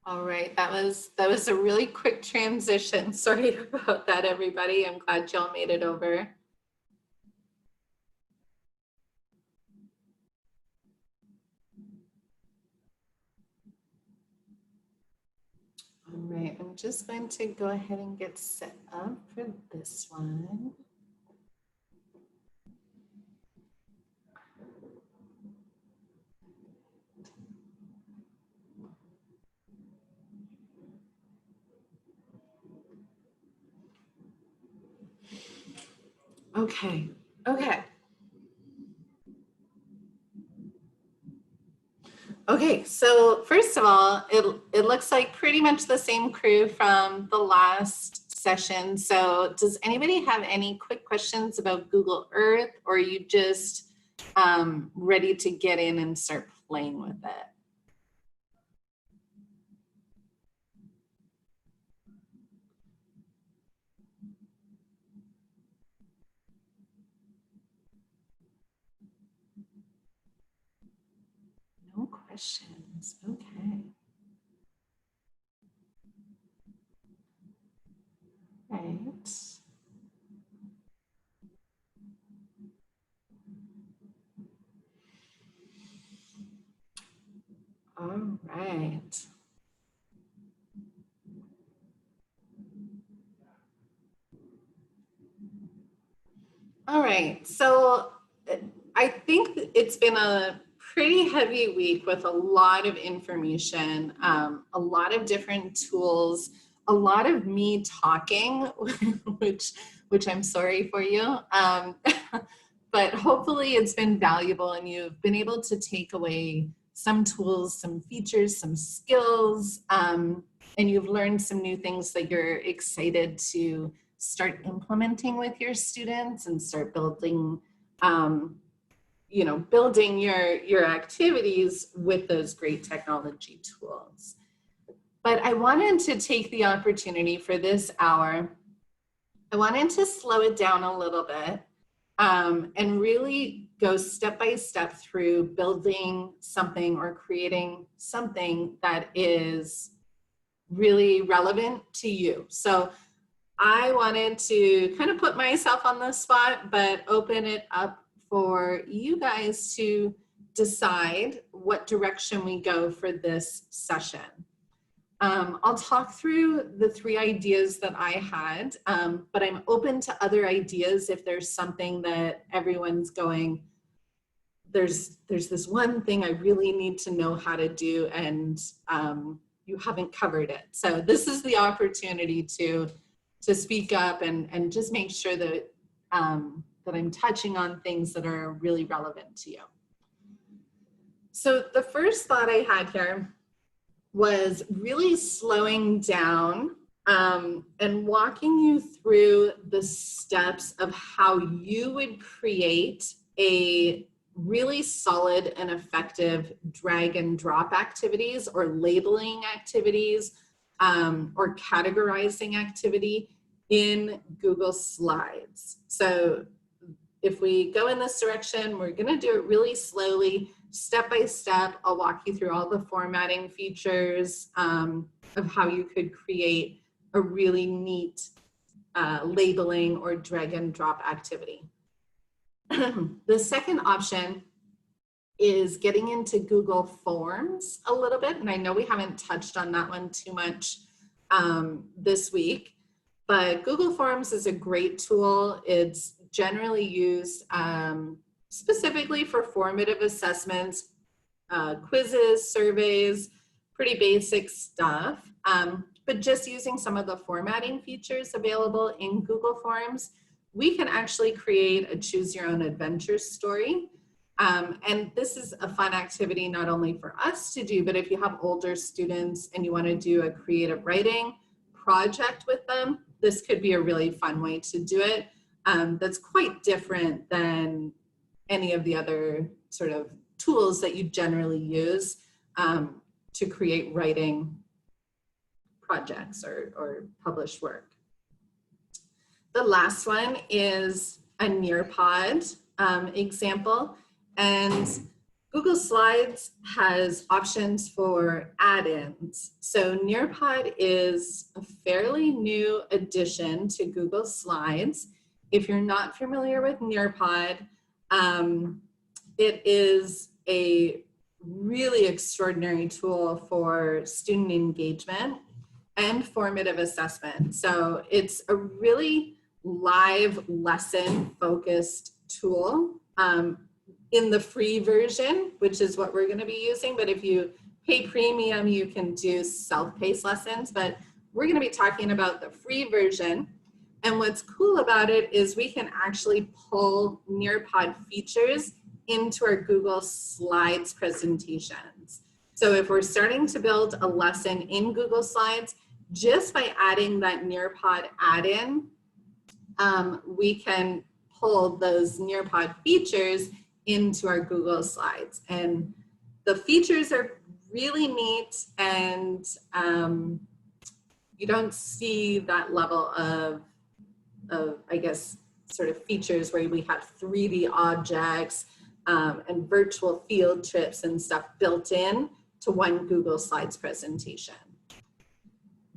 All right, that was a really quick transition. Sorry about that, everybody. I'm glad y'all made it over. All right, I'm just going to go ahead and get set up for this one. Okay, okay. Okay, so first of all, it looks like pretty much the same crew from the last session. So does anybody have any quick questions about Google Earth, or are you just ready to get in and start playing with it? No questions. Okay. Right. All right. All right. So I think it's been a pretty heavy week with a lot of information, a lot of different tools, a lot of me talking, which I'm sorry for you. But hopefully it's been valuable and you've been able to take away some tools, some features, some skills, and you've learned some new things that you're excited to start implementing with your students and start building building your activities with those great technology tools. But I wanted to take the opportunity for this hour. I wanted to slow it down a little bit and really go step by step through building something or creating something that is really relevant to you. So I wanted to kind of put myself on the spot, but open it up for you guys to decide what direction we go for this session. I'll talk through the 3 ideas that I had, but I'm open to other ideas if there's something that everyone's going, there's this one thing I really need to know how to do, and you haven't covered it. So this is the opportunity to speak up and just make sure that that I'm touching on things that are really relevant to you. So the first thought I had here was really slowing down and walking you through the steps of how you would create a really solid and effective drag and drop activities or labeling activities or categorizing activity in Google Slides. So if we go in this direction, we're going to do it really slowly, step by step. I'll walk you through all the formatting features of how you could create a really neat labeling or drag and drop activity. The second option is getting into Google Forms a little bit. And I know we haven't touched on that one too much this week, but Google Forms is a great tool. It's generally used specifically for formative assessments, quizzes, surveys, pretty basic stuff. But just using some of the formatting features available in Google Forms, we can actually create a choose your own adventure story. And this is a fun activity not only for us to do, but if you have older students and you want to do a creative writing project with them, this could be a really fun way to do it. That's quite different than any of the other sort of tools that you generally use to create writing projects or published work. The last one is a Nearpod example. And Google Slides has options for add-ins. So Nearpod is a fairly new addition to Google Slides. If you're not familiar with Nearpod, it is a really extraordinary tool for student engagement and formative assessment. So it's a really live lesson focused tool in the free version, which is what we're going to be using. But if you pay premium, you can do self-paced lessons. But we're going to be talking about the free version. And what's cool about it is we can actually pull Nearpod features into our Google Slides presentations. So if we're starting to build a lesson in Google Slides, just by adding that Nearpod add-in, we can pull those Nearpod features into our Google Slides. And the features are really neat, and you don't see that level of, I guess, sort of features where we have 3D objects and virtual field trips and stuff built in to one Google Slides presentation.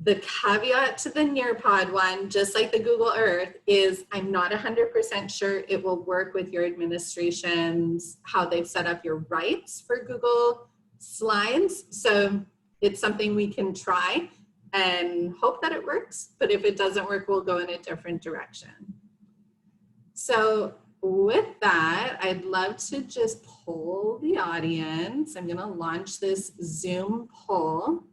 The caveat to the Nearpod one, just like the Google Earth, is I'm not 100% sure it will work with your administration's, how they've set up your rights for Google Slides. So it's something we can try and hope that it works. But if it doesn't work, we'll go in a different direction. So with that, I'd love to just poll the audience. I'm going to launch this Zoom poll.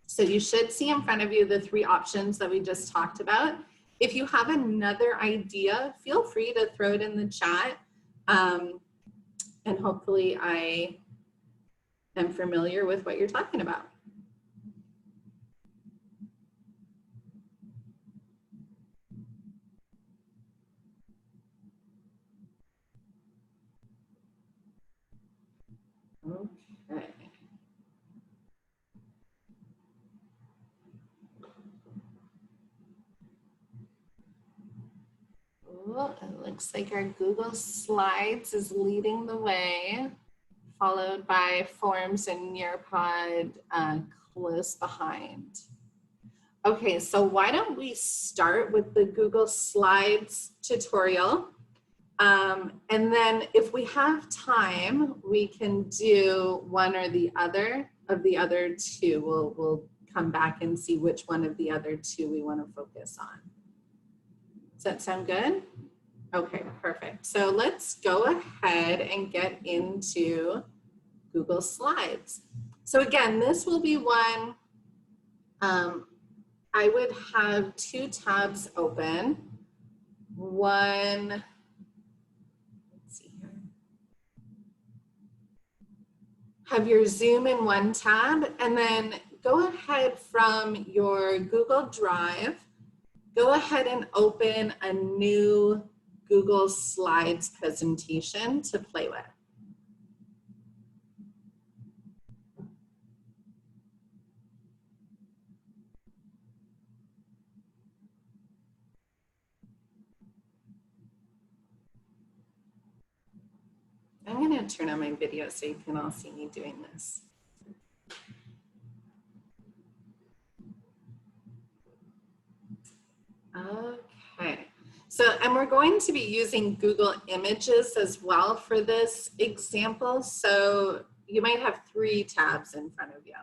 So you should see in front of you the 3 options that we just talked about. If you have another idea, feel free to throw it in the chat. And hopefully I am familiar with what you're talking about. Okay. Well, it looks like our Google Slides is leading the way, followed by Forms and Nearpod close behind. Okay, so why don't we start with the Google Slides tutorial. And then if we have time, we can do one or the other of the other 2. We'll come back and see which one of the other 2 we want to focus on. Does that sound good? Okay, perfect. So let's go ahead and get into Google Slides. So again, this will be one, I would have 2 tabs open. One, let's see here. Have your Zoom in one tab, and then go ahead from your Google Drive, go ahead and open a new Google Slides presentation to play with. I'm going to turn on my video so you can all see me doing this. Okay, so, and we're going to be using Google Images as well for this example. So you might have 3 tabs in front of you.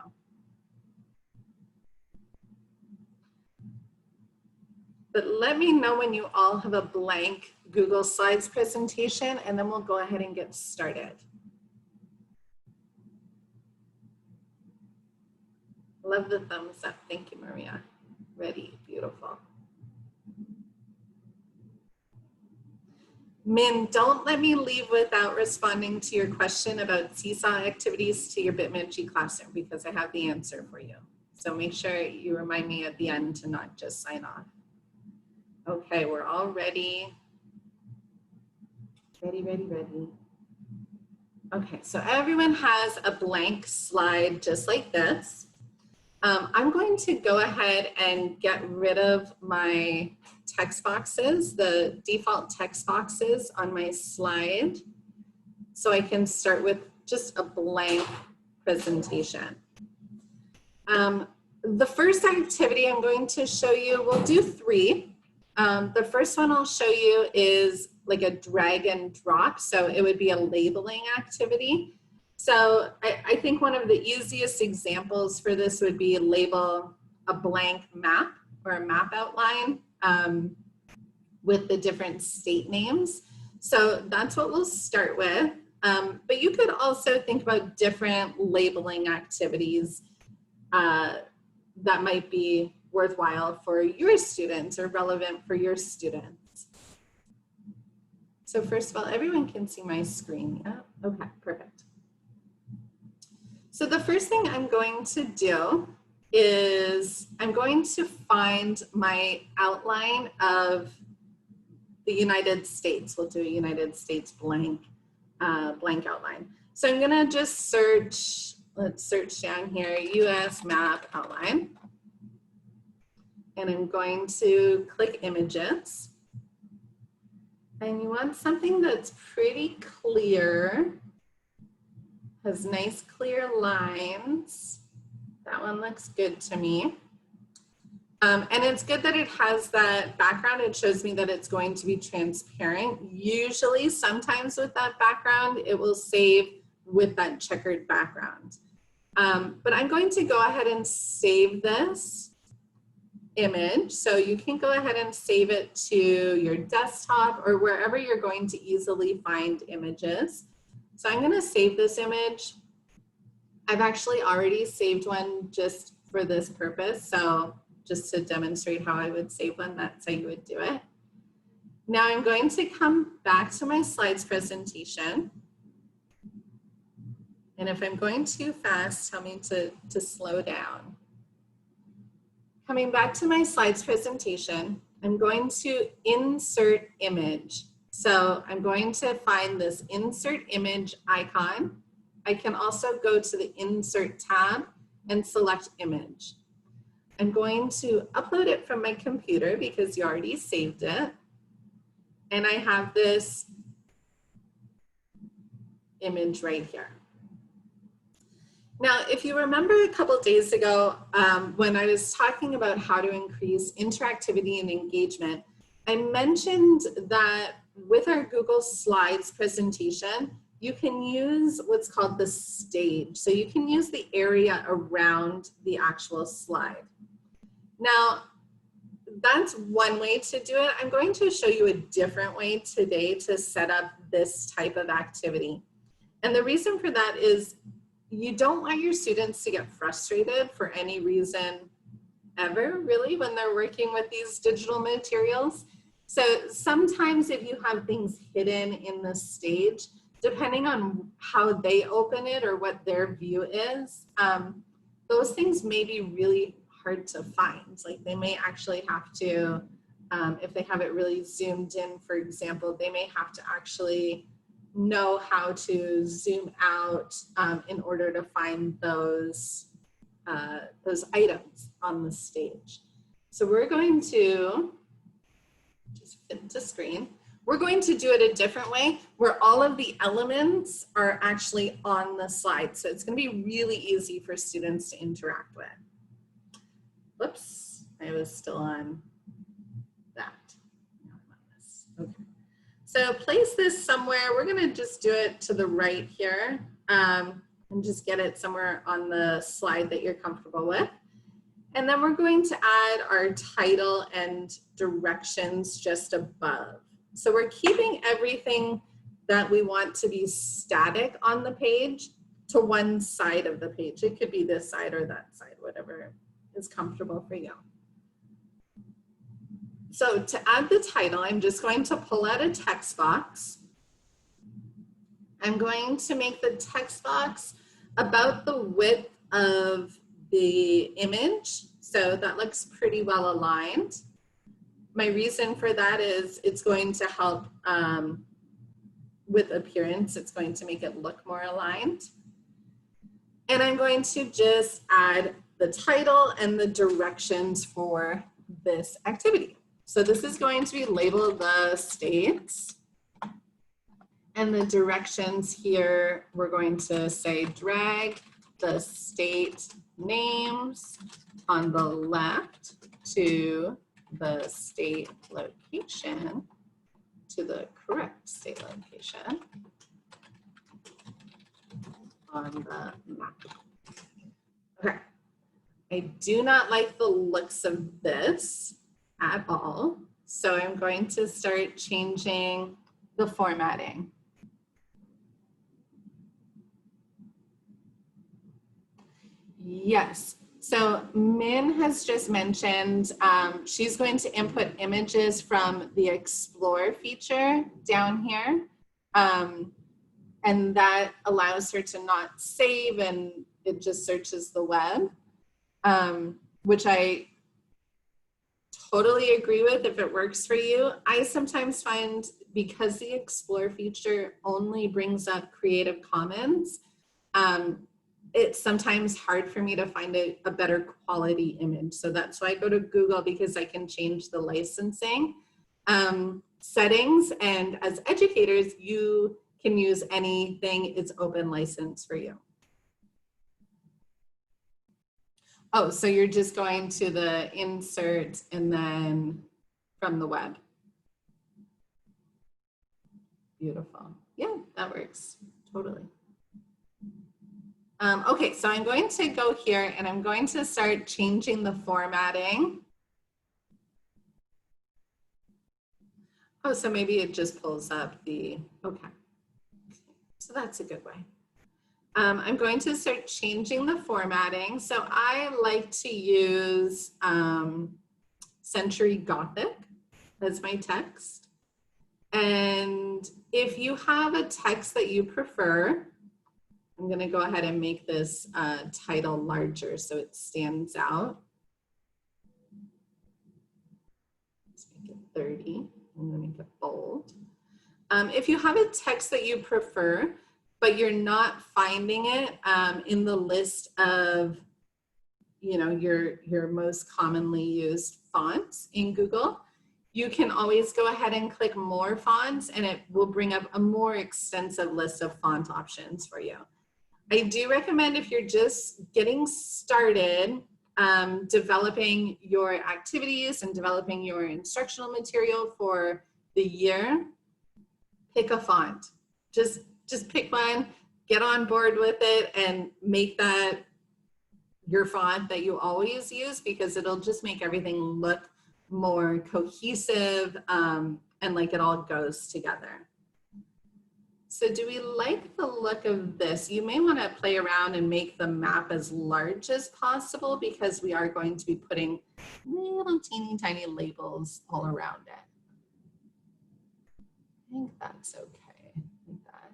But let me know when you all have a blank Google Slides presentation, and then we'll go ahead and get started. Love the thumbs up. Thank you, Maria. Ready, beautiful. Min, don't let me leave without responding to your question about Seesaw activities to your Bitmoji classroom, because I have the answer for you. So make sure you remind me at the end to not just sign off. Okay, we're all ready. Ready. Okay, so everyone has a blank slide just like this. I'm going to go ahead and get rid of my text boxes, the default text boxes on my slide, so I can start with just a blank presentation. The first activity I'm going to show you, we'll do 3. The first one I'll show you is like a drag and drop. So it would be a labeling activity. So I think one of the easiest examples for this would be label a blank map or a map outline with the different state names. So that's what we'll start with. But you could also think about different labeling activities that might be worthwhile for your students or relevant for your students. So first of all, everyone can see my screen. Yeah? Okay, perfect. So the first thing I'm going to do is I'm going to find my outline of the United States. We'll do a United States blank outline. So I'm gonna just search, let's search down here, US map outline. And I'm going to click images. And you want something that's pretty clear, has nice clear lines. That one looks good to me. And it's good that it has that background. It shows me that it's going to be transparent. Usually, sometimes with that background, it will save with that checkered background. But I'm going to go ahead and save this image. So you can go ahead and save it to your desktop or wherever you're going to easily find images. So I'm going to save this image. I've actually already saved one just for this purpose. So just to demonstrate how I would save one, that's how you would do it. Now I'm going to come back to my slides presentation. And if I'm going too fast, tell me to slow down. Coming back to my slides presentation, I'm going to insert image. So I'm going to find this insert image icon. I can also go to the insert tab and select image. I'm going to upload it from my computer because you already saved it. And I have this image right here. Now, if you remember a couple of days ago, when I was talking about how to increase interactivity and engagement, I mentioned that with our Google Slides presentation, you can use what's called the stage. So you can use the area around the actual slide. Now, that's one way to do it. I'm going to show you a different way today to set up this type of activity. And the reason for that is you don't want your students to get frustrated for any reason ever, really, when they're working with these digital materials. So sometimes if you have things hidden in the stage, depending on how they open it or what their view is, those things may be really hard to find. Like they may actually have to, if they have it really zoomed in, for example, they may have to actually know how to zoom out in order to find those items on the stage. So we're going to just fit to screen. We're going to do it a different way where all of the elements are actually on the slide. So it's going to be really easy for students to interact with. Whoops, I was still on that. No, I'm on this. Okay. So place this somewhere. We're going to just do it to the right here and just get it somewhere on the slide that you're comfortable with. And then we're going to add our title and directions just above. So we're keeping everything that we want to be static on the page to one side of the page. It could be this side or that side, whatever is comfortable for you. So to add the title, I'm just going to pull out a text box. I'm going to make the text box about the width of the image. So that looks pretty well aligned. My reason for that is it's going to help with appearance. It's going to make it look more aligned. And I'm going to just add the title and the directions for this activity. So this is going to be labeled the states. And the directions here, we're going to say drag the state names on the left to the state location, to the correct state location on the map. Okay. I do not like the looks of this at all. So I'm going to start changing the formatting. Yes. So Min has just mentioned she's going to input images from the Explore feature down here. And that allows her to not save and it just searches the web, which I totally agree with if it works for you. I sometimes find because the Explore feature only brings up Creative Commons, it's sometimes hard for me to find a better quality image. So that's why I go to Google, because I can change the licensing settings. And as educators, you can use anything. It's open license for you. Oh, so you're just going to the insert and then from the web. Beautiful. Yeah, that works. Totally. Okay, so I'm going to go here and I'm going to start changing the formatting. Oh, so maybe it just pulls up the, okay. So that's a good way. I'm going to start changing the formatting. So I like to use Century Gothic as my text. And if you have a text that you prefer, I'm going to go ahead and make this title larger so it stands out. Let's make it 30. I'm going to make it bold. If you have a text that you prefer, but you're not finding it in the list of, you know, your most commonly used fonts in Google, you can always go ahead and click more fonts and it will bring up a more extensive list of font options for you. I do recommend, if you're just getting started developing your activities and developing your instructional material for the year, pick a font. Just pick one, get on board with it, and make that your font that you always use, because it'll just make everything look more cohesive and like it all goes together. So do we like the look of this? You may want to play around and make the map as large as possible, because we are going to be putting little teeny tiny labels all around it. I think that's okay. Like that.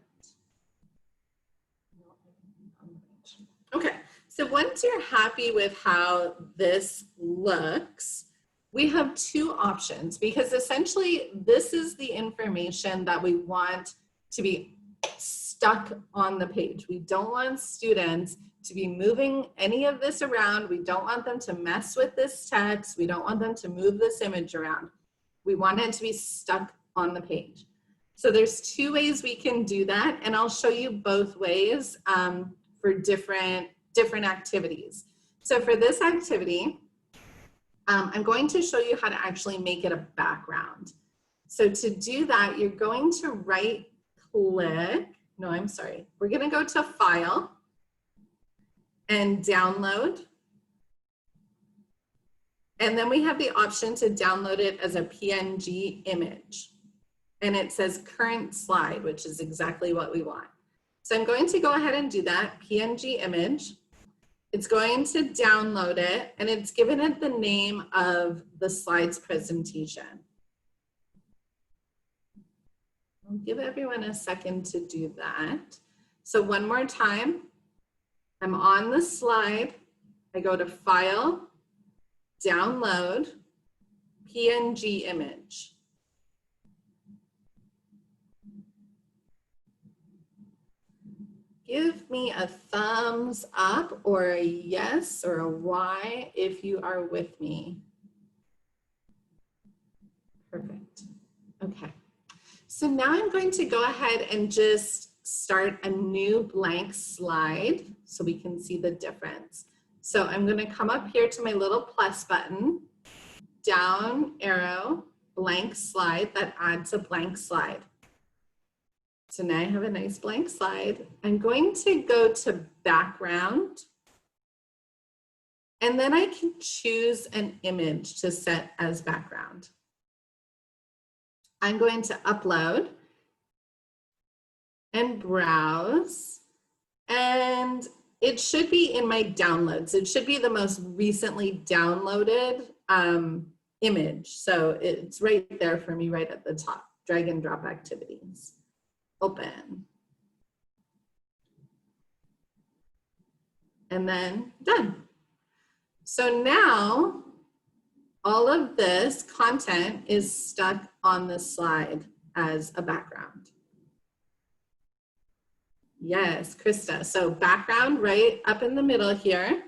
Okay, so once you're happy with how this looks, we have two options, because essentially this is the information that we want to be stuck on the page. We don't want students to be moving any of this around. We don't want them to mess with this text. We don't want them to move this image around. We want it to be stuck on the page. So there's two ways we can do that, and I'll show you both ways for different activities. So for this activity, I'm going to show you how to actually make it a background. So to do that, you're going to right click, no, I'm sorry. We're gonna go to File and Download. And then we have the option to download it as a PNG image. And it says current slide, which is exactly what we want. So I'm going to go ahead and do that, PNG image. It's going to download it, and it's given it the name of the slides presentation. I'll give everyone a second to do that. So one more time, I'm on the slide. I go to File, Download, PNG image. Give me a thumbs up or a yes or a Y if you are with me. Perfect. Okay. So now I'm going to go ahead and just start a new blank slide so we can see the difference. So I'm going to come up here to my little plus button, down arrow, blank slide, that adds a blank slide. So now I have a nice blank slide. I'm going to go to background, and then I can choose an image to set as background. I'm going to upload and browse, and it should be in my downloads. It should be the most recently downloaded image. So it's right there for me right at the top, drag and drop activities. Open. And then done. So now all of this content is stuck on the slide as a background. Yes, Krista. So background right up in the middle here.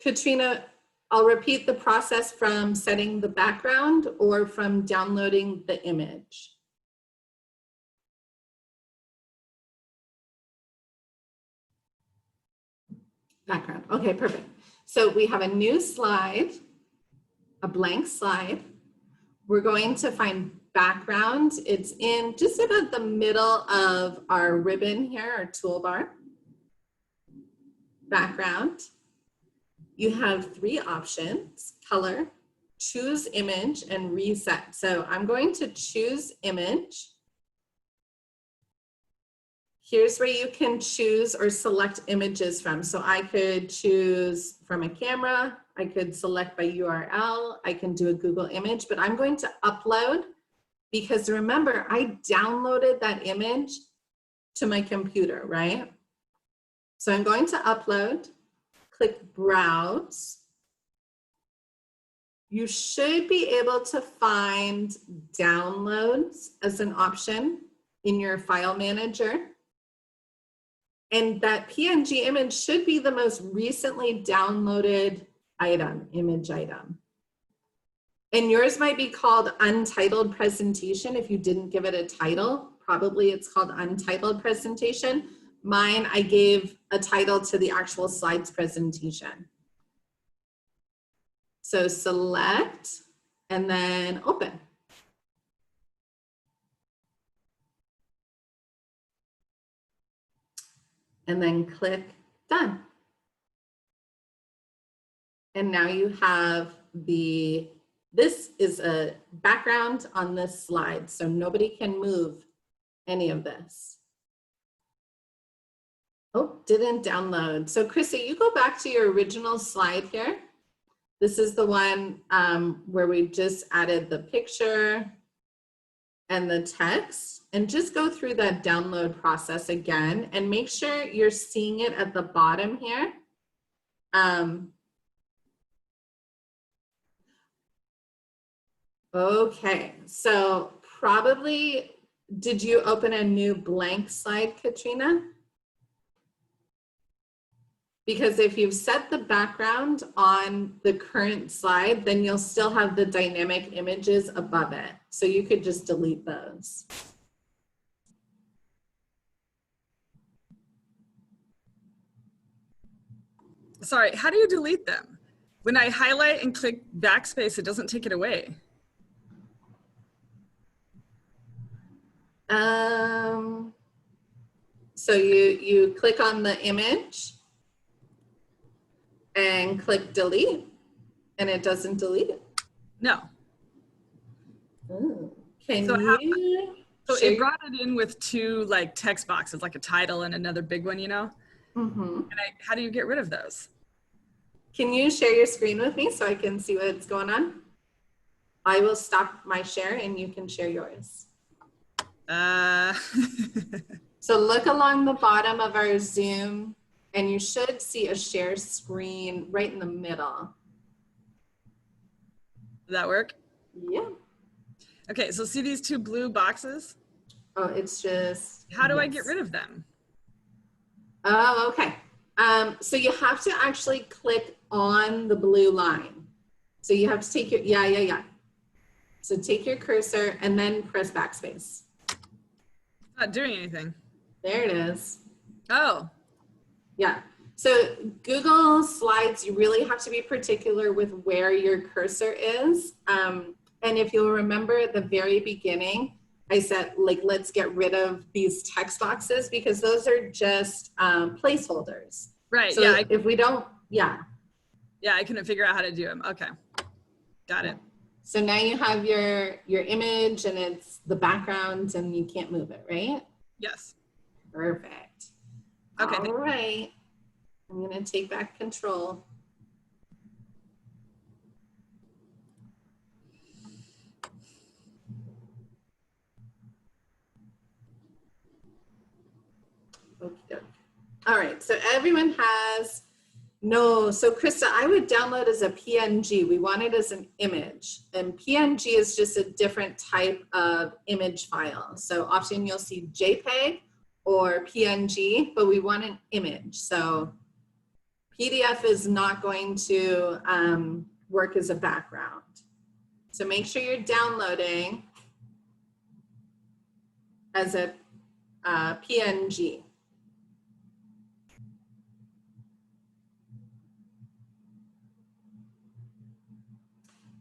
Katrina, I'll repeat the process from setting the background or from downloading the image. Background. Okay, perfect. So we have a new slide, a blank slide. We're going to find background. It's in just about the middle of our ribbon here, our toolbar. Background. You have three options: color, choose image, and reset. So I'm going to choose image. Here's where you can choose or select images from. So I could choose from a camera, I could select by URL, I can do a Google image, but I'm going to upload because remember, I downloaded that image to my computer, right? So I'm going to upload, click browse. You should be able to find downloads as an option in your file manager. And that PNG image should be the most recently downloaded item, image item. And yours might be called Untitled Presentation if you didn't give it a title. Probably it's called Untitled Presentation. Mine, I gave a title to the actual slides presentation. So select and then open. And then click done. And now you have this is a background on this slide, so nobody can move any of this. Oh, didn't download. So Chrissy, you go back to your original slide here. This is the one where we just added the picture and the text, and just go through that download process again and make sure you're seeing it at the bottom here. Okay, so probably, did you open a new blank slide, Katrina? Because if you've set the background on the current slide, then you'll still have the dynamic images above it. So you could just delete those. Sorry, how do you delete them? When I highlight and click backspace, it doesn't take it away. So you click on the image and click delete, and it doesn't delete it. No. Ooh. Can So you? So it brought it in with two like text boxes, like a title and another big one, you know? Mm-hmm. And how do you get rid of those? Can you share your screen with me so I can see what's going on? I will stop my share and you can share yours. So look along the bottom of our Zoom and you should see a share screen right in the middle. Does that work? Yeah. Okay, so see these two blue boxes? Oh, it's just. How do I get rid of them? Oh, okay. So you have to actually click on the blue line. So you have to take your, yeah. So take your cursor and then press backspace. Not doing anything. There it is. Oh, Yeah. So Google Slides, you really have to be particular with where your cursor is. And if you'll remember at the very beginning, I said, like, let's get rid of these text boxes because those are just placeholders. right. So Yeah. if we don't, yeah. Yeah, I couldn't figure out how to do them. Okay. Got it. So now you have your image and it's the background and you can't move it, right? Yes. Perfect. Okay. All right. I'm going to take back control. Okay. All right. So everyone has no. So Krista, I would download as a PNG. We want it as an image, and PNG is just a different type of image file. So often you'll see JPEG or PNG, but we want an image. So PDF is not going to work as a background. So make sure you're downloading as a PNG.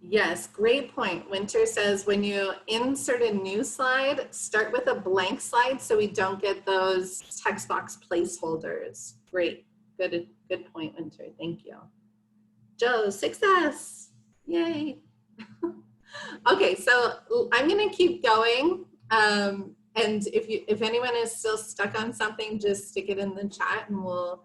Yes, great point. Winter says when you insert a new slide, start with a blank slide so we don't get those text box placeholders. Great, good point, Winter. Thank you. Joe, success. Yay. Okay, so I'm gonna keep going. And if anyone is still stuck on something, just stick it in the chat and we'll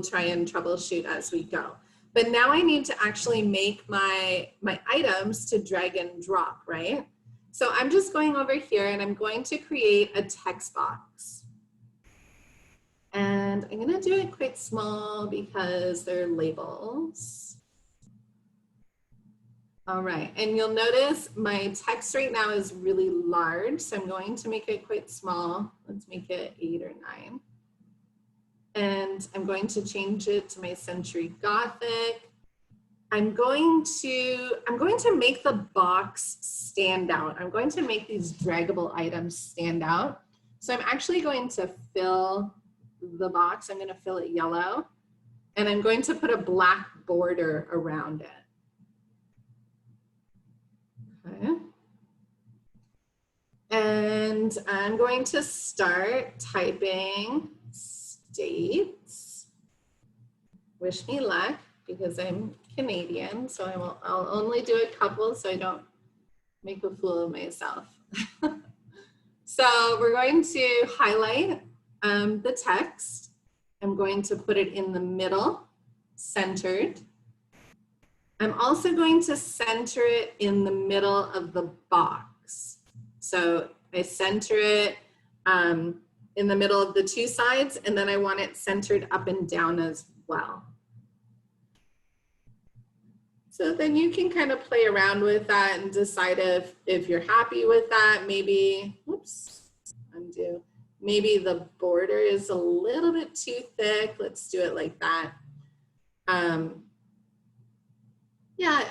try and troubleshoot as we go. But now I need to actually make my items to drag and drop, right? So I'm just going over here and I'm going to create a text box. And I'm gonna do it quite small because they're labels. All right, and you'll notice my text right now is really large, so I'm going to make it quite small. Let's make it 8 or 9. And I'm going to change it to my Century Gothic. I'm going to make the box stand out. I'm going to make these draggable items stand out. So I'm actually going to fill the box. I'm going to fill it yellow, and I'm going to put a black border around it. Okay. And I'm going to start typing states. Wish me luck because I'm Canadian, so I'll only do a couple so I don't make a fool of myself. So we're going to highlight the text. I'm going to put it in the middle, centered. I'm also going to center it in the middle of the box. So I center it in the middle of the two sides, and then I want it centered up and down as well. So then you can kind of play around with that and decide if you're happy with that. Maybe, oops, undo. Maybe the border is a little bit too thick. Let's do it like that. Yeah,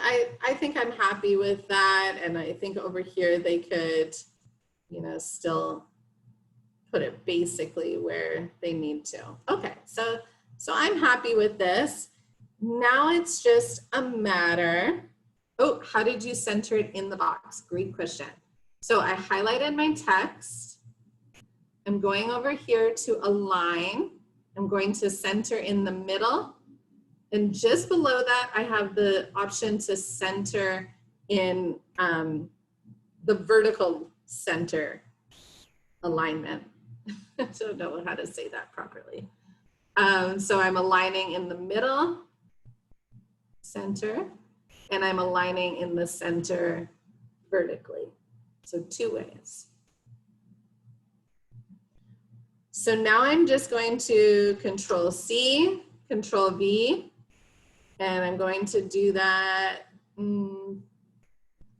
I think I'm happy with that. And I think over here they could, still put it basically where they need to. Okay, so I'm happy with this. Now it's just a matter, oh, how did you center it in the box? Great question. So I highlighted my text. I'm going over here to align. I'm going to center in the middle. And just below that, I have the option to center in the vertical center alignment. I don't know how to say that properly. So I'm aligning in the middle, center, and I'm aligning in the center vertically. So two ways. So now I'm just going to Control C, Control V, and I'm going to do that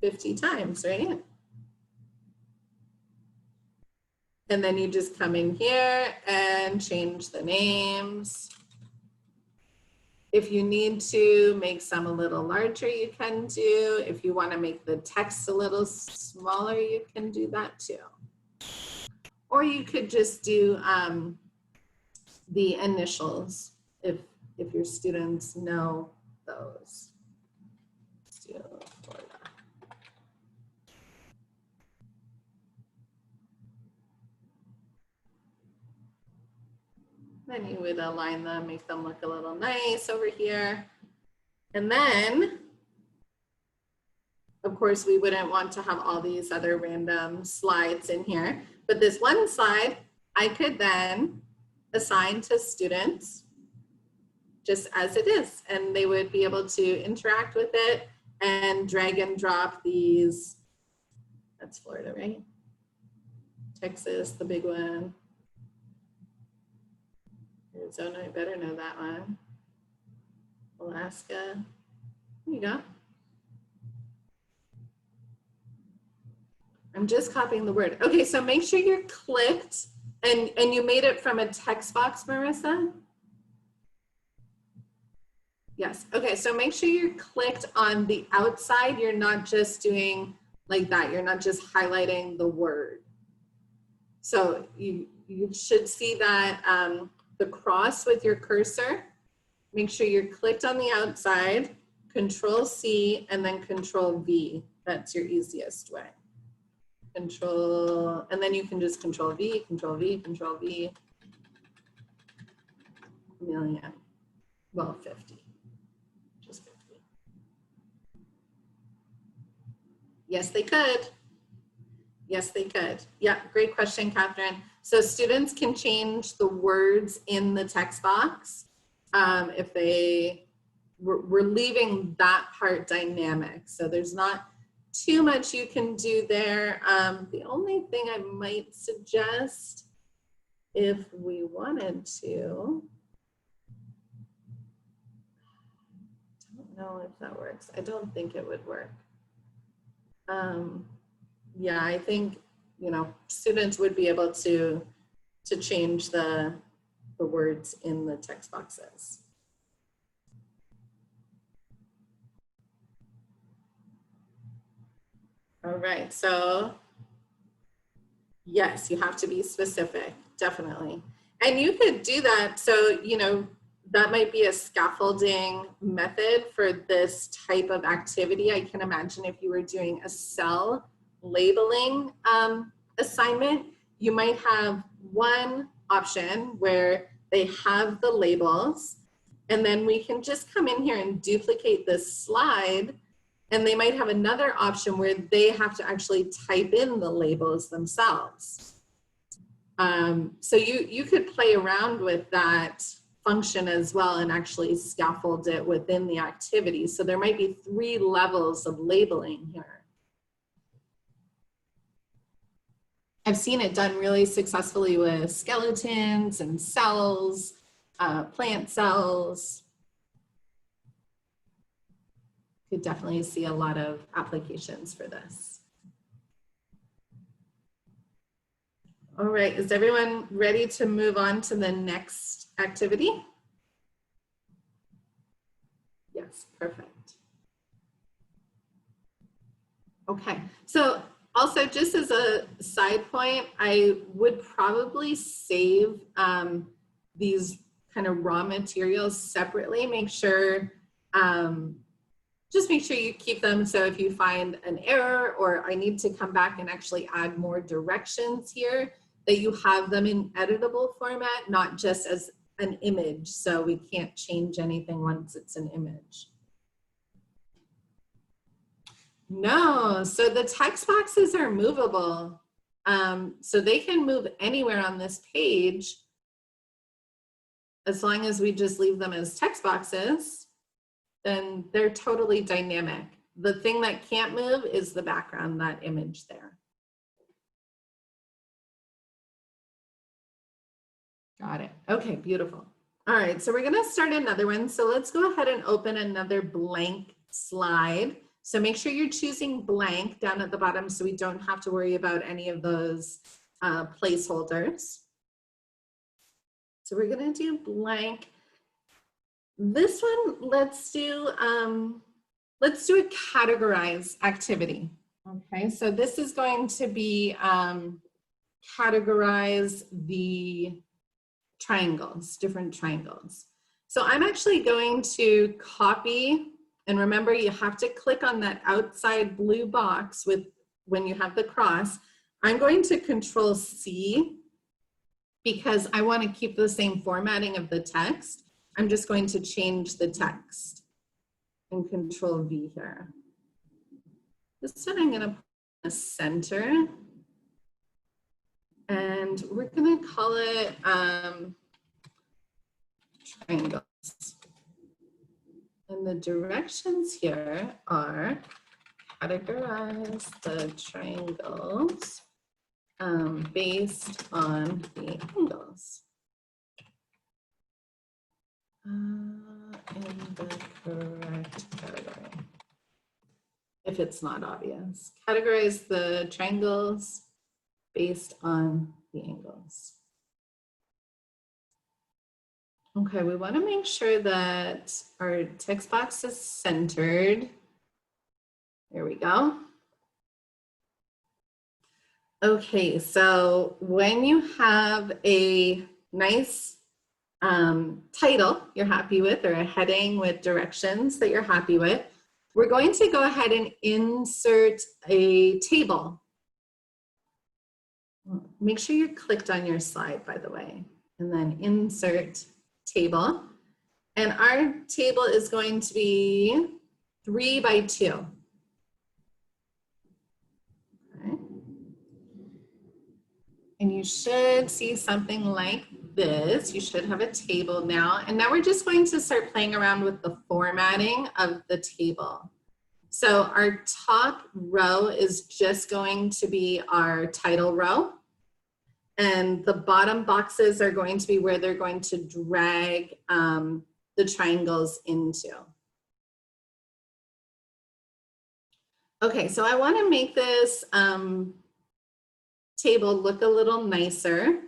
50 times, right? And then you just come in here and change the names. If you need to make some a little larger, you can do. If you want to make the text a little smaller, you can do that too. Or you could just do the initials if your students know those. Still Florida. Then you would align them, make them look a little nice over here. And then, of course, we wouldn't want to have all these other random slides in here. But this one slide, I could then assign to students just as it is. And they would be able to interact with it and drag and drop these. That's Florida, right? Texas, the big one. Arizona, I better know that one. Alaska, there you go. I'm just copying the word. Okay, so make sure you're clicked and you made it from a text box, Marissa? Yes, okay, so make sure you're clicked on the outside. You're not just doing like that. You're not just highlighting the word. So you should see that the cross with your cursor. Make sure you're clicked on the outside, Control C, and then Control V. That's your easiest way. Control, and then you can just Control V, Control V, Control V. Million, well, 50, just 50. Yes, they could. Yes, they could. Yeah, great question, Catherine. So students can change the words in the text box. If we're leaving that part dynamic. So there's not too much you can do there. The only thing I might suggest, if we wanted to, I don't know if that works. I don't think it would work. Yeah, I think, you know, students would be able to change the words in the text boxes. All right, so yes, you have to be specific, definitely. And you could do that. So, you know, that might be a scaffolding method for this type of activity. I can imagine if you were doing a cell labeling assignment, you might have one option where they have the labels, and then we can just come in here and duplicate this slide, and they might have another option where they have to actually type in the labels themselves. So you could play around with that function as well and actually scaffold it within the activity. So there might be 3 levels of labeling here. I've seen it done really successfully with skeletons and cells, plant cells. Could definitely see a lot of applications for this. All right, is everyone ready to move on to the next activity? Yes, perfect. Okay, so also just as a side point, I would probably save these kind of raw materials separately. Make sure, just make sure you keep them. So if you find an error or I need to come back and actually add more directions here, that you have them in editable format, not just as an image. So we can't change anything once it's an image. No, so the text boxes are movable. So they can move anywhere on this page as long as we just leave them as text boxes, then they're totally dynamic. The thing that can't move is the background, that image there. Got it. Okay, beautiful. All right, so we're gonna start another one. So let's go ahead and open another blank slide. So make sure you're choosing blank down at the bottom so we don't have to worry about any of those placeholders. So we're gonna do blank. This one, let's do a categorize activity. Okay, so this is going to be categorize the triangles, different triangles. So I'm actually going to copy, and remember you have to click on that outside blue box with when you have the cross. I'm going to Control C because I want to keep the same formatting of the text. I'm just going to change the text and Control V here. This one I'm going to put in the center. And we're going to call it triangles. And the directions here are categorize the triangles based on the angles. In the correct category. If it's not obvious. Categorize the triangles based on the angles. Okay, we want to make sure that our text box is centered. There we go. Okay, so when you have a nice title you're happy with, or a heading with directions that you're happy with, we're going to go ahead and insert a table. Make sure you're clicked on your slide, by the way, and then insert table. And our table is going to be 3 by 2. Okay. And you should see something like this. You should have a table now. And now we're just going to start playing around with the formatting of the table. So our top row is just going to be our title row. And the bottom boxes are going to be where they're going to drag the triangles into. Okay, so I want to make this table look a little nicer.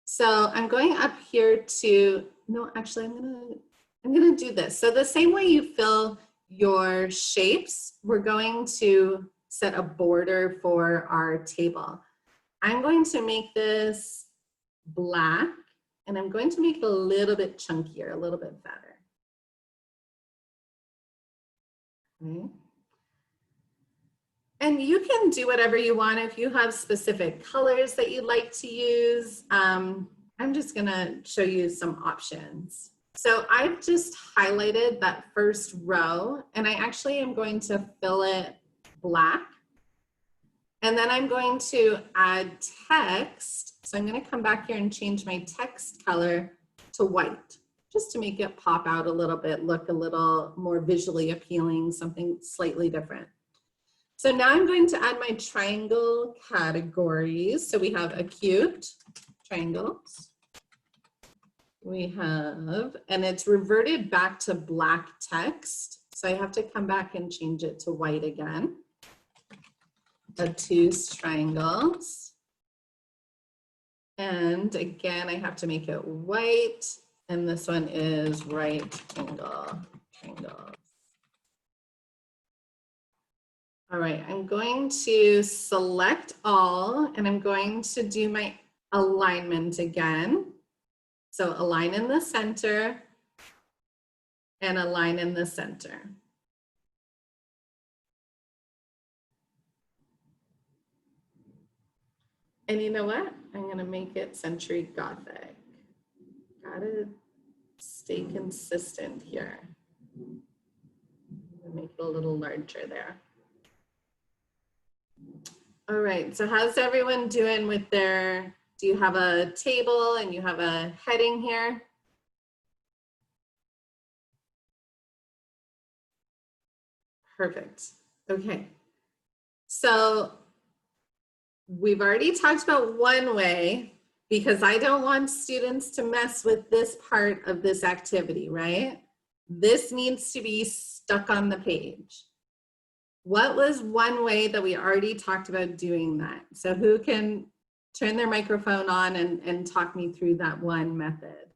So I'm going up here to, no, actually I'm gonna do this. So the same way you fill your shapes, we're going to set a border for our table. I'm going to make this black, and I'm going to make it a little bit chunkier, a little bit fatter. Okay. And you can do whatever you want if you have specific colors that you'd like to use. I'm just gonna show you some options. So I've just highlighted that first row, and I actually am going to fill it black. And then I'm going to add text. So I'm going to come back here and change my text color to white, just to make it pop out a little bit, look a little more visually appealing, something slightly different. So now I'm going to add my triangle categories. So we have acute triangles. We have, and it's reverted back to black text. So I have to come back and change it to white again. Obtuse triangles. And again, I have to make it white. And this one is right angle triangles. All right, I'm going to select all, and I'm going to do my alignment again. So align in the center and align in the center. And you know what? I'm gonna make it Century Gothic. Gotta stay consistent here. Make it a little larger there. All right, so how's everyone doing with their, do you have a table and you have a heading here? Perfect, okay. So we've already talked about one way, because I don't want students to mess with this part of this activity, right? This needs to be stuck on the page. What was one way that we already talked about doing that? So who can turn their microphone on and talk me through that one method?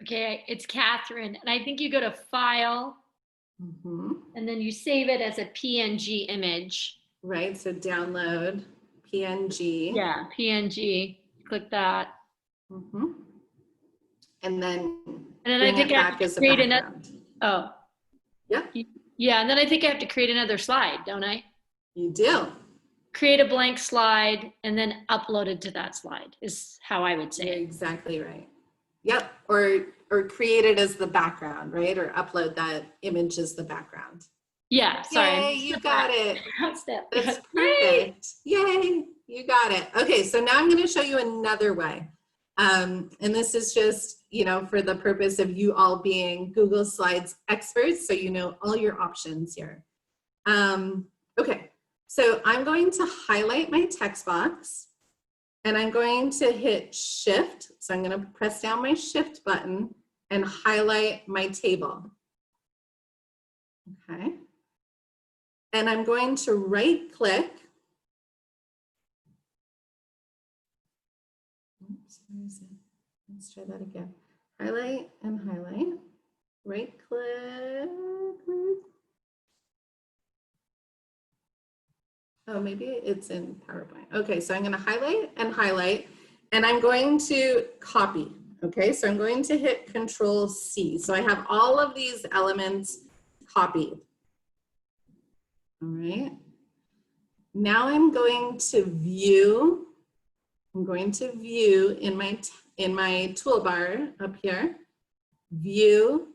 Okay, it's Catherine. And I think you go to File, and then you save it as a PNG image. Right, so download PNG. Yeah, PNG. Click that. And then I think I have to create another. Oh. Yeah. Yeah, and then I think I have to create another slide, don't I? You do. Create a blank slide and then upload it to that slide is how I would say You're it. exactly right. Yep. Or create it as the background, right? Or upload that image as the background. Yeah, sorry. Yay, you got it. That's perfect. Yay, you got it. Okay, so now I'm going to show you another way. And this is just, for the purpose of you all being Google Slides experts, so you know all your options here. Okay, so I'm going to highlight my text box, and I'm going to hit Shift. So I'm going to press down my Shift button and highlight my table. Okay. And I'm going to right click. Oops, where is it? Let's try that again. Highlight and highlight. Right click. Oh, maybe it's in PowerPoint. Okay, so I'm going to highlight, and I'm going to copy. Okay, so I'm going to hit Control C. So I have all of these elements copied. All right. Now I'm going to view. I'm going to view in my toolbar up here. View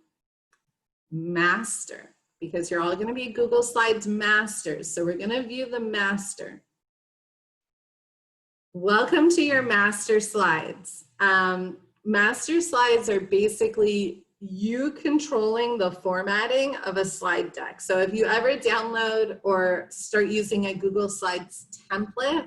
master, because you're all going to be Google Slides masters. So we're going to view the master. Welcome to your master slides. Master slides are basically you controlling the formatting of a slide deck. So if you ever download or start using a Google Slides template,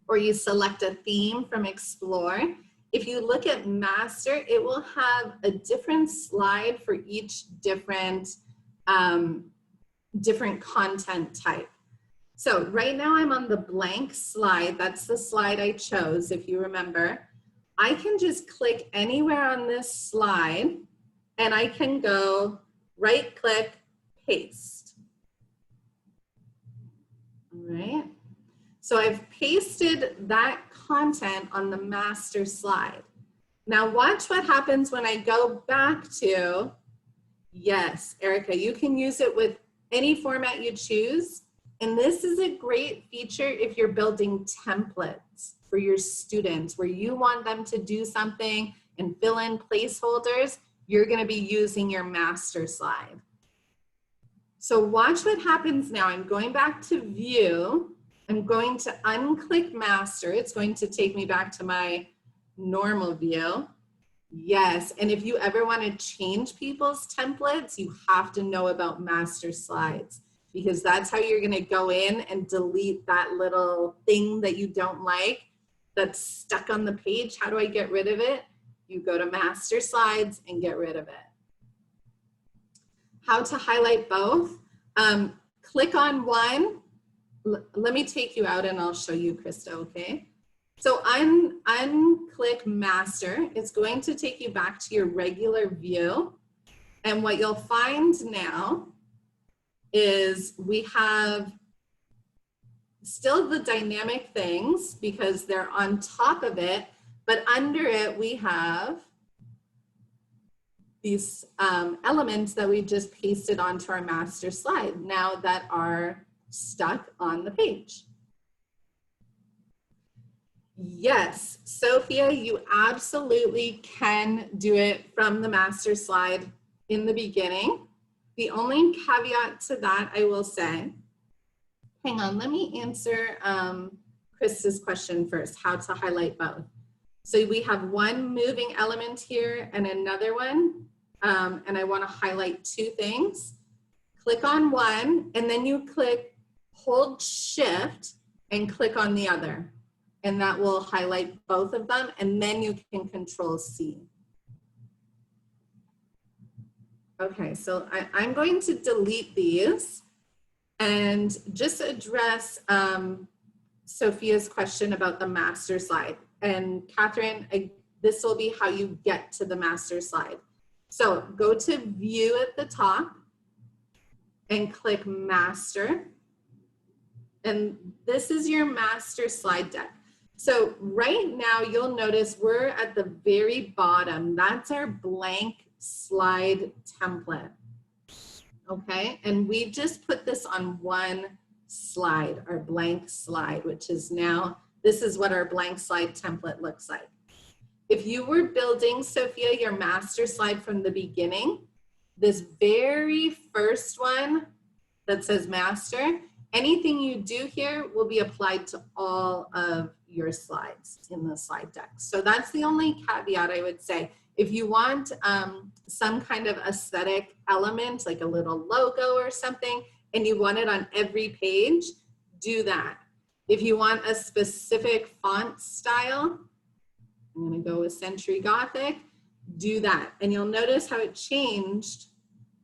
or you select a theme from Explore, if you look at master, it will have a different slide for each different content type. So right now I'm on the blank slide. That's the slide I chose, if you remember. I can just click anywhere on this slide, and I can go right click, paste. All right. So I've pasted that content on the master slide. Now watch what happens when I go back to, yes, Erica, you can use it with any format you choose. And this is a great feature if you're building templates for your students where you want them to do something and fill in placeholders. You're going to be using your master slide. So watch what happens now. I'm going back to view. I'm going to unclick master. It's going to take me back to my normal view. Yes, and if you ever want to change people's templates, you have to know about master slides, because that's how you're going to go in and delete that little thing that you don't like that's stuck on the page. How do I get rid of it? You go to master slides and get rid of it. How to highlight both? Click on one. Let me take you out and I'll show you, Krista, okay? So unclick master. It's going to take you back to your regular view. And what you'll find now is we have still the dynamic things because they're on top of it, but under it we have these elements that we just pasted onto our master slide now that are stuck on the page. Yes, Sophia, you absolutely can do it from the master slide in the beginning. The only caveat to that I will say, hang on, let me answer Chris's question first, how to highlight both. So we have one moving element here and another one, and I want to highlight two things. Click on one, and then you hold shift and click on the other. And that will highlight both of them, and then you can control C. Okay, so I'm going to delete these and just address Sophia's question about the master slide. And Catherine, this will be how you get to the master slide. So go to view at the top and click master. And this is your master slide deck. So right now you'll notice we're at the very bottom. That's our blank slide template. Okay, and we just put this on one slide, our blank slide, which is now, this is what our blank slide template looks like. If you were building, Sophia, your master slide from the beginning, this very first one that says master, anything you do here will be applied to all of your slides in the slide deck. So that's the only caveat I would say. If you want some kind of aesthetic element, like a little logo or something, and you want it on every page, do that. If you want a specific font style, I'm gonna go with Century Gothic, do that. And you'll notice how it changed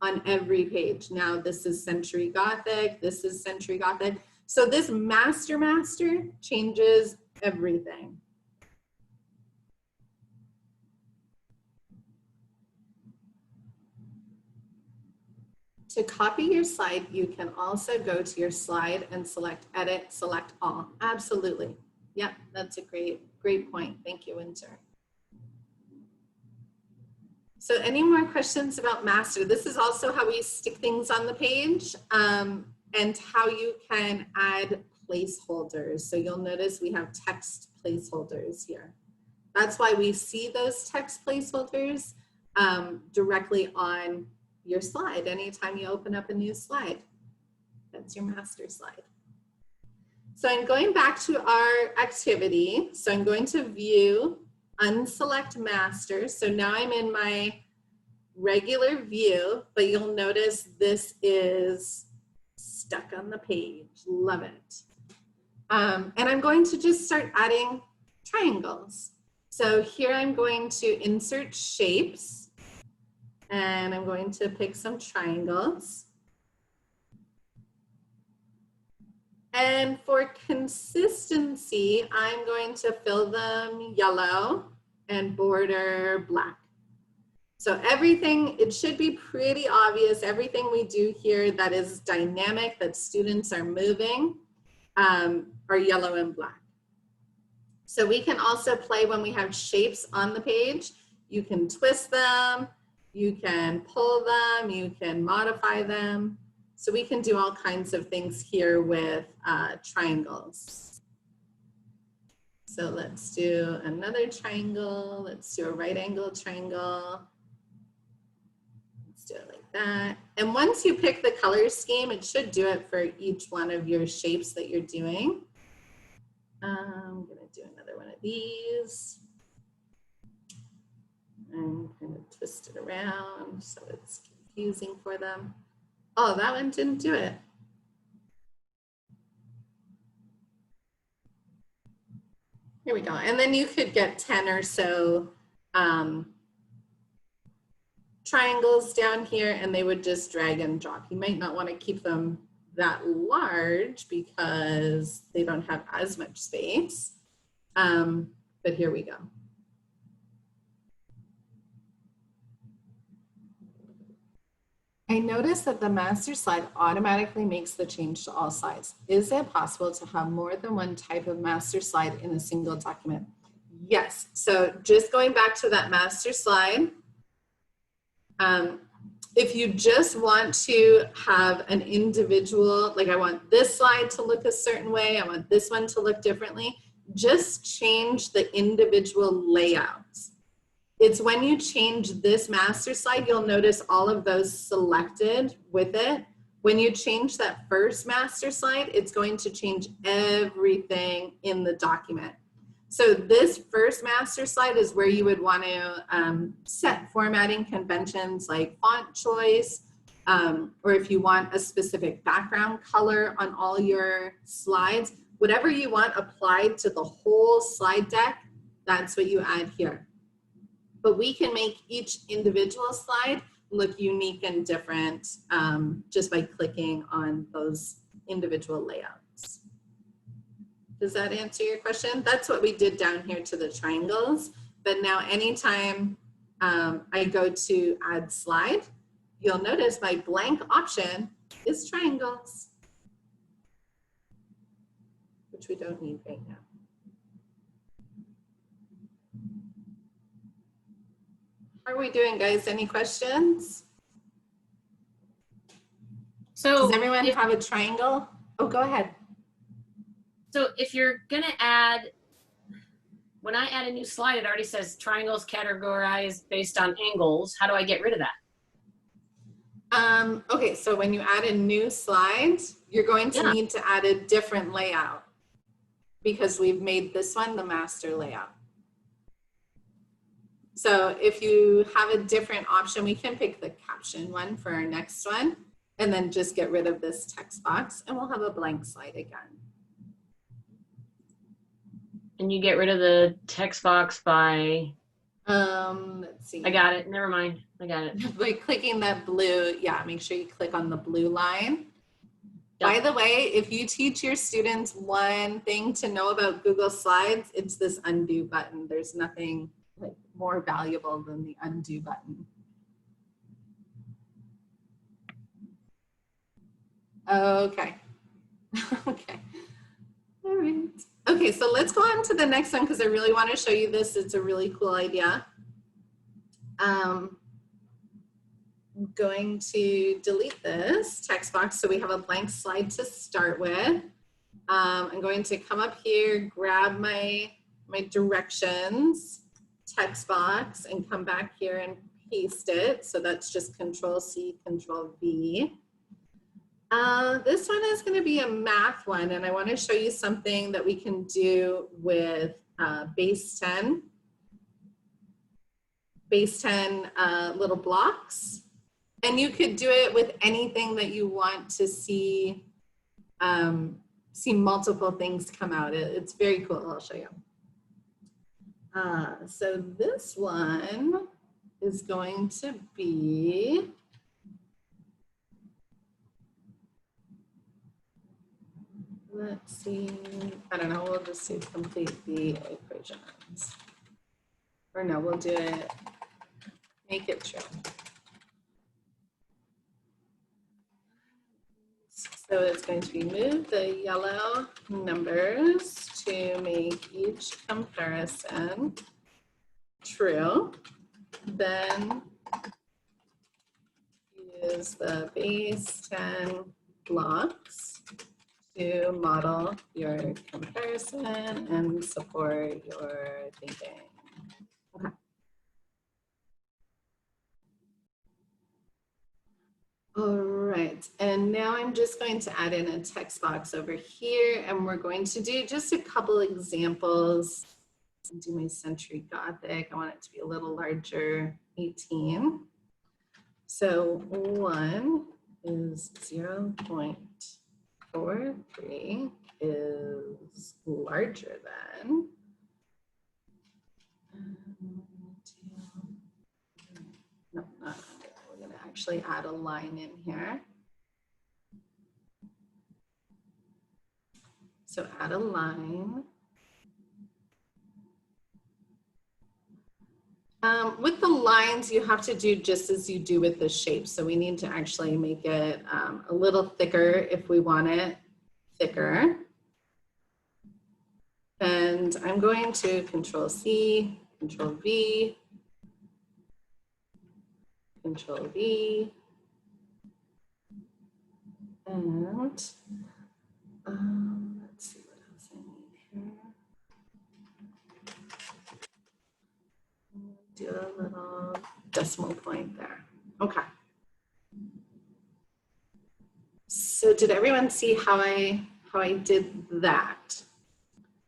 on every page. Now this is Century Gothic, this is Century Gothic. So this master changes everything. To copy your slide, you can also go to your slide and select edit, select all. Absolutely. Yep, that's a great point. Thank you, Winter. So any more questions about master? This is also how we stick things on the page and how you can add placeholders. So you'll notice we have text placeholders here. That's why we see those text placeholders directly on your slide anytime you open up a new slide. That's your master slide. So I'm going back to our activity. So I'm going to view, unselect master. So now I'm in my regular view, but you'll notice this is stuck on the page. Love it. And I'm going to just start adding triangles. So here I'm going to insert shapes. And I'm going to pick some triangles. And for consistency, I'm going to fill them yellow and border black. So everything, it should be pretty obvious, everything we do here that is dynamic, that students are moving, are yellow and black. So we can also play when we have shapes on the page. You can twist them. You can pull them, you can modify them. So we can do all kinds of things here with triangles. So let's do another triangle. Let's do a right angle triangle. Let's do it like that. And once you pick the color scheme, it should do it for each one of your shapes that you're doing. I'm gonna do another one of these. And kind of twist it around so it's confusing for them. Oh, that one didn't do it. Here we go. And then you could get 10 or so triangles down here and they would just drag and drop. You might not want to keep them that large because they don't have as much space. But here we go. I noticed that the master slide automatically makes the change to all slides. Is it possible to have more than one type of master slide in a single document? Yes, so just going back to that master slide, if you just want to have an individual, like I want this slide to look a certain way, I want this one to look differently, just change the individual layouts. It's when you change this master slide, you'll notice all of those selected with it. When you change that first master slide, it's going to change everything in the document. So this first master slide is where you would want to set formatting conventions like font choice, or if you want a specific background color on all your slides, whatever you want applied to the whole slide deck, that's what you add here. But we can make each individual slide look unique and different just by clicking on those individual layouts. Does that answer your question? That's what we did down here to the triangles. But now anytime I go to add slide, you'll notice my blank option is triangles, which we don't need right now. How are we doing, guys? Any questions? So does everyone have a triangle? Oh, go ahead. So if you're gonna add, when I add a new slide, it already says triangles categorized based on angles. How do I get rid of that? Okay, so when you add a new slide, you're going to Yeah. need to add a different layout because we've made this one the master layout. So if you have a different option, we can pick the caption one for our next one and then just get rid of this text box and we'll have a blank slide again. And you get rid of the text box by, Let's see. I got it, never mind, I got it. By clicking that blue, yeah, make sure you click on the blue line. Yep. By the way, if you teach your students one thing to know about Google Slides, it's this undo button. There's nothing like more valuable than the undo button. Okay. Okay. All right. Okay, so let's go on to the next one because I really want to show you this. It's a really cool idea. I'm going to delete this text box so we have a blank slide to start with. I'm going to come up here, grab my directions text box and come back here and paste it. So that's just Control-C, Control-V. This one is going to be a math one, and I want to show you something that we can do with base 10 little blocks. And you could do it with anything that you want to see multiple things come out. It's very cool. I'll show you. So this one is going to be, let's see, I don't know, we'll just do complete the equations. Or no, we'll do it, make it true. So it's going to be move the yellow numbers to make each comparison true. Then use the base 10 blocks to model your comparison and support your thinking. Okay. All right, and now I'm just going to add in a text box over here, and we're going to do just a couple examples. Do my Century Gothic. I want it to be a little larger, 18. So one is 0.43 is larger than. No, not under. We're going to actually add a line in here. So add a line. With the lines, you have to do just as you do with the shape. So we need to actually make it a little thicker if we want it thicker. And I'm going to Control-C, Control-V, Control-V, and let's see what else I need here. Do a little decimal point there. Okay. So did everyone see how I did that?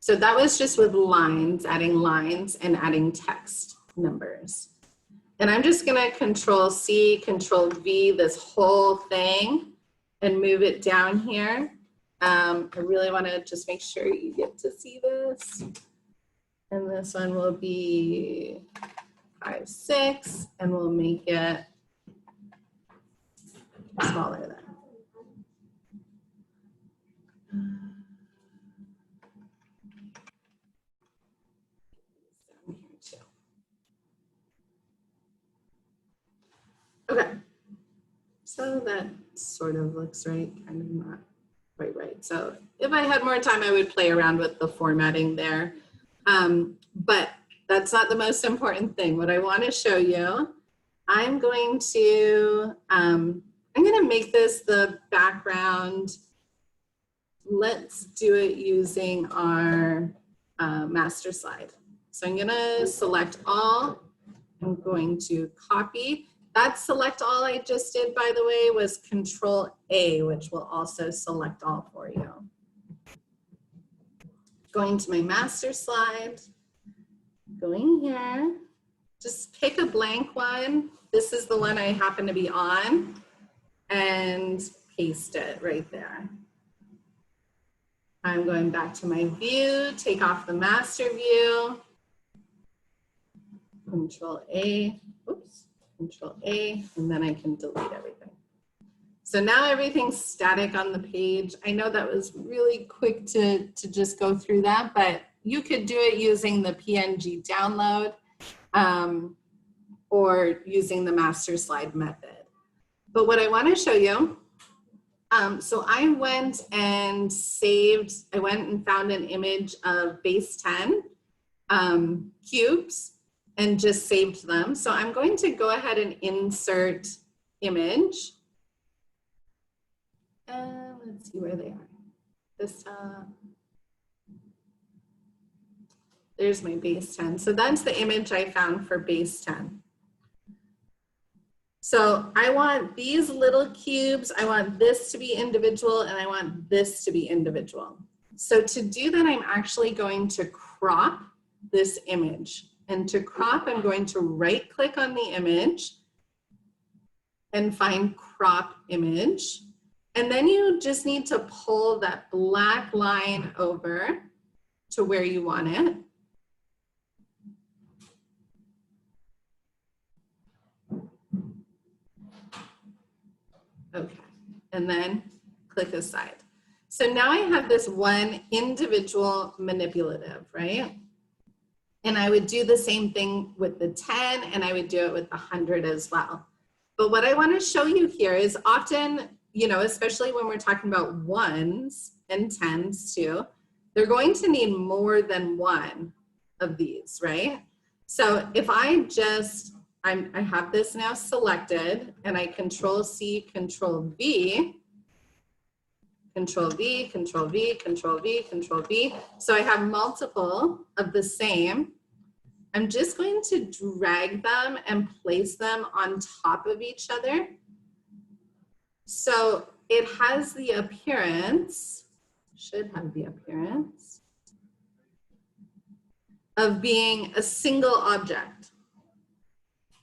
So that was just with lines, adding lines and adding text numbers. And I'm just gonna Control-C, Control-V this whole thing and move it down here. I really wanna just make sure you get to see this. And this one will be 5, 6, and we'll make it smaller then. Down here too. Okay, so that sort of looks right, kind of not quite right. So if I had more time, I would play around with the formatting there. But that's not the most important thing. What I want to show you, I'm going to make this the background. Let's do it using our master slide. So I'm going to select all. I'm going to copy. That select all I just did, by the way, was Control A, which will also select all for you. Going to my master slide, going here, just pick a blank one. This is the one I happen to be on, and paste it right there. I'm going back to my view, take off the master view, Control A, oops, Control A, and then I can delete everything. So now everything's static on the page. I know that was really quick to just go through that, but you could do it using the PNG download or using the master slide method. But what I want to show you, so I went and found an image of base 10 cubes and just saved them. So I'm going to go ahead and insert image. Let's see where they are. This there's my base 10. So that's the image I found for base 10. So I want these little cubes, I want this to be individual, and I want this to be individual. So to do that, I'm actually going to crop this image. And to crop, I'm going to right click on the image and find crop image. And then you just need to pull that black line over to where you want it. Okay, and then click aside. So now I have this one individual manipulative, right? And I would do the same thing with the 10, and I would do it with the 100 as well. But what I want to show you here is often, especially when we're talking about ones and 10s too, they're going to need more than one of these, right? So if I have this now selected and I Control C, Control V, Control V, Control V, Control V, Control V. So I have multiple of the same. I'm just going to drag them and place them on top of each other. So it has the appearance, should have the appearance, of being a single object.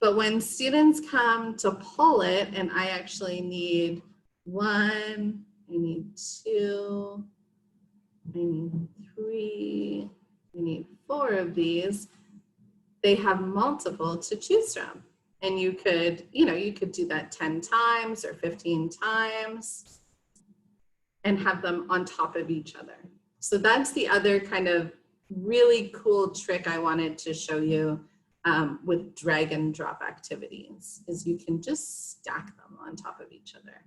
But when students come to pull it, and I actually need 1, I need 2, I need 3, I need 4 of these, they have multiple to choose from. And you could, you could do that 10 times or 15 times and have them on top of each other. So that's the other kind of really cool trick I wanted to show you with drag and drop activities, is you can just stack them on top of each other.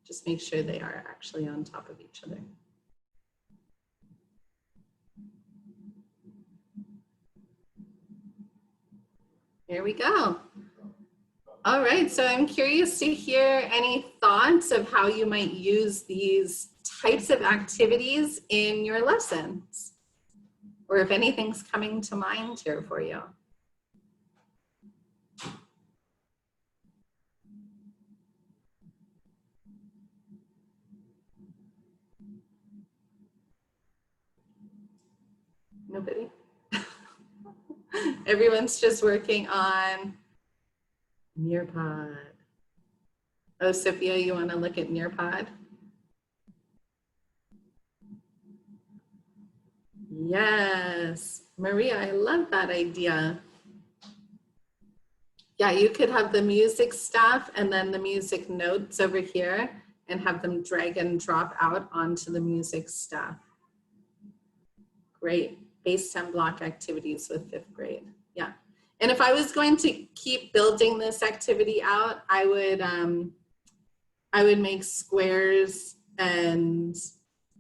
Just make sure they are actually on top of each other. Here we go. All right, so I'm curious to hear any thoughts of how you might use these types of activities in your lessons, or if anything's coming to mind here for you. Nobody? Everyone's just working on Nearpod. Oh, Sophia, you want to look at Nearpod? Yes, Maria, I love that idea. Yeah, you could have the music stuff and then the music notes over here and have them drag and drop out onto the music stuff. Great. Base 10 block activities with 5th grade. Yeah. And if I was going to keep building this activity out, I would make squares and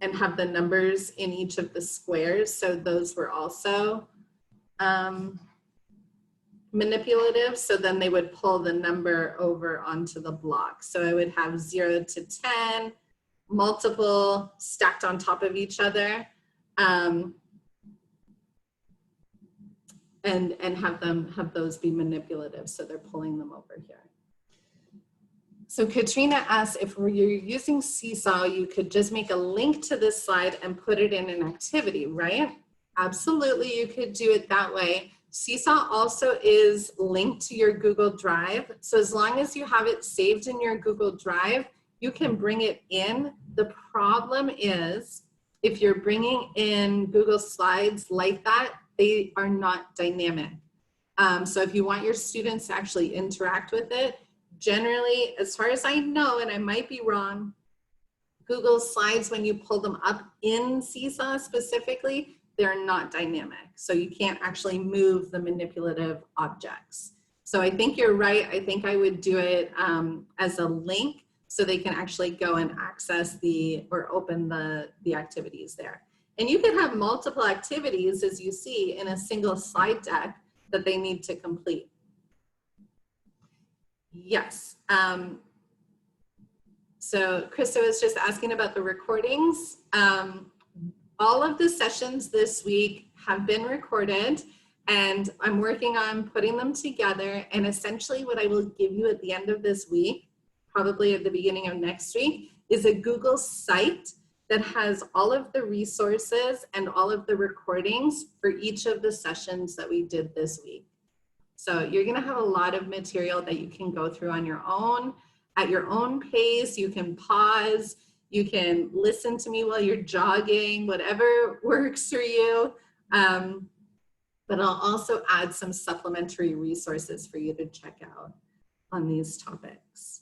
have the numbers in each of the squares. So those were also manipulative. So then they would pull the number over onto the block. So I would have 0 to 10, multiple stacked on top of each other. And have those be manipulative, so they're pulling them over here. So Katrina asks, if you're using Seesaw, you could just make a link to this slide and put it in an activity, right? Absolutely, you could do it that way. Seesaw also is linked to your Google Drive. So as long as you have it saved in your Google Drive, you can bring it in. The problem is, if you're bringing in Google Slides like that, they are not dynamic. So if you want your students to actually interact with it, generally, as far as I know, and I might be wrong, Google Slides, when you pull them up in Seesaw specifically, they're not dynamic. So you can't actually move the manipulative objects. So I think you're right. I think I would do it as a link so they can actually go and access or open the activities there. And you can have multiple activities, as you see, in a single slide deck that they need to complete. Yes. So Krista was just asking about the recordings. All of the sessions this week have been recorded, and I'm working on putting them together. And essentially what I will give you at the end of this week, probably at the beginning of next week, is a Google site that has all of the resources and all of the recordings for each of the sessions that we did this week. So you're gonna have a lot of material that you can go through on your own, at your own pace. You can pause, you can listen to me while you're jogging, whatever works for you. But I'll also add some supplementary resources for you to check out on these topics.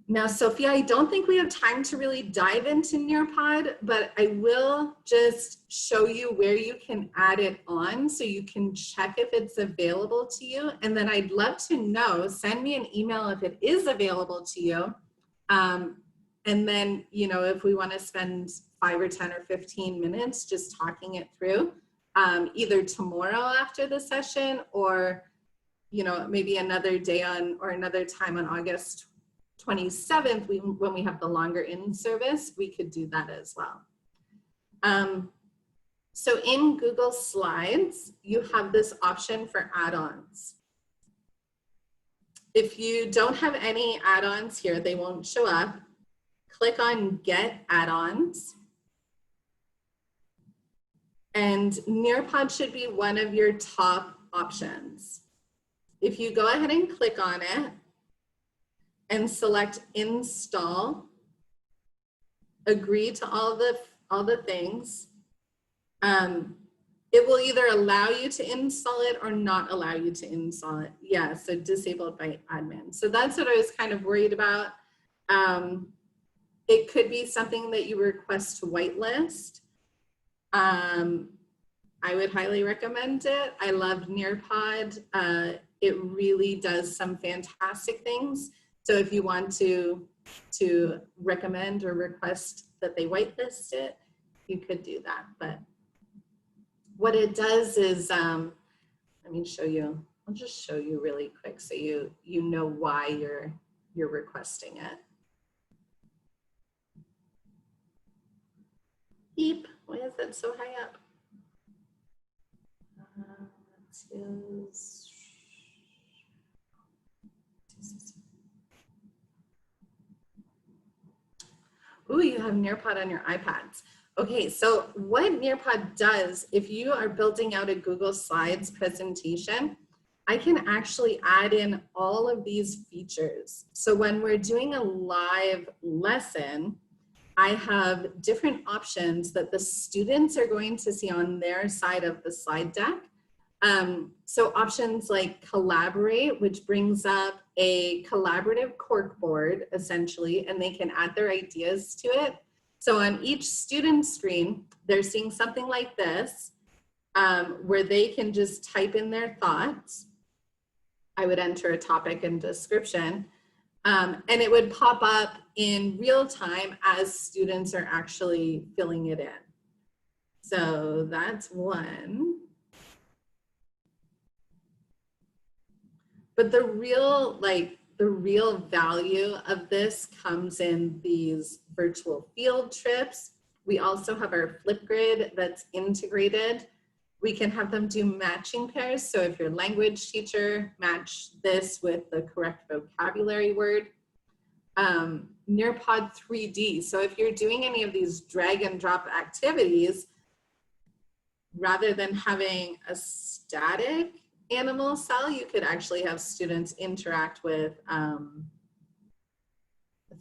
Now, Sophia, I don't think we have time to really dive into Nearpod, but I will just show you where you can add it on so you can check if it's available to you. And then I'd love to know, send me an email if it is available to you. And then, you know, if we want to spend 5 or 10 or 15 minutes just talking it through, either tomorrow after the session or, you know, maybe another day on or another time on August 27th, when we have the longer in-service, we could do that as well. So in Google Slides, you have this option for add-ons. If you don't have any add-ons here, they won't show up. Click on Get Add-ons. And Nearpod should be one of your top options. If you go ahead and click on it, and select install, agree to all the things, it will either allow you to install it or not allow you to install it. Yeah, so disabled by admin. So that's what I was kind of worried about. It could be something that you request to whitelist. I would highly recommend it. I love Nearpod. It really does some fantastic things. So if you want to recommend or request that they whitelist it, you could do that. But what it does is, let me show you. I'll just show you really quick so you know why you're requesting it. Beep. Why is that so high up? Let's use. Ooh, you have Nearpod on your iPads. Okay, so what Nearpod does, if you are building out a Google Slides presentation, I can actually add in all of these features. So when we're doing a live lesson, I have different options that the students are going to see on their side of the slide deck. So options like collaborate, which brings up a collaborative corkboard essentially, and they can add their ideas to it. So on each student screen, they're seeing something like this. where they can just type in their thoughts. I would enter a topic and description, and it would pop up in real time as students are actually filling it in. So that's one. But the real value of this comes in these virtual field trips. We also have our Flipgrid that's integrated. We can have them do matching pairs. So if your language teacher match this with the correct vocabulary word. Nearpod 3D. So if you're doing any of these drag and drop activities, rather than having a static animal cell, you could actually have students interact with a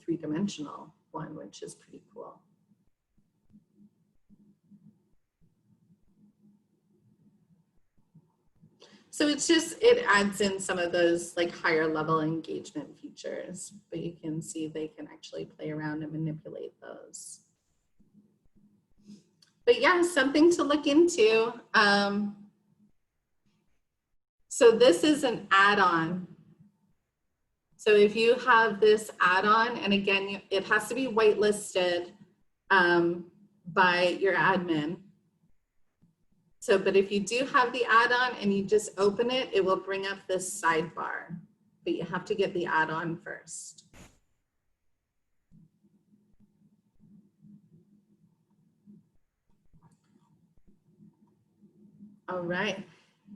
three-dimensional one, which is pretty cool. So it's just, it adds in some of those like higher level engagement features, but you can see they can actually play around and manipulate those. But yeah, something to look into. So this is an add-on. So if you have this add-on, and again, it has to be whitelisted by your admin. So, but if you do have the add-on and you just open it, it will bring up this sidebar, but you have to get the add-on first. All right.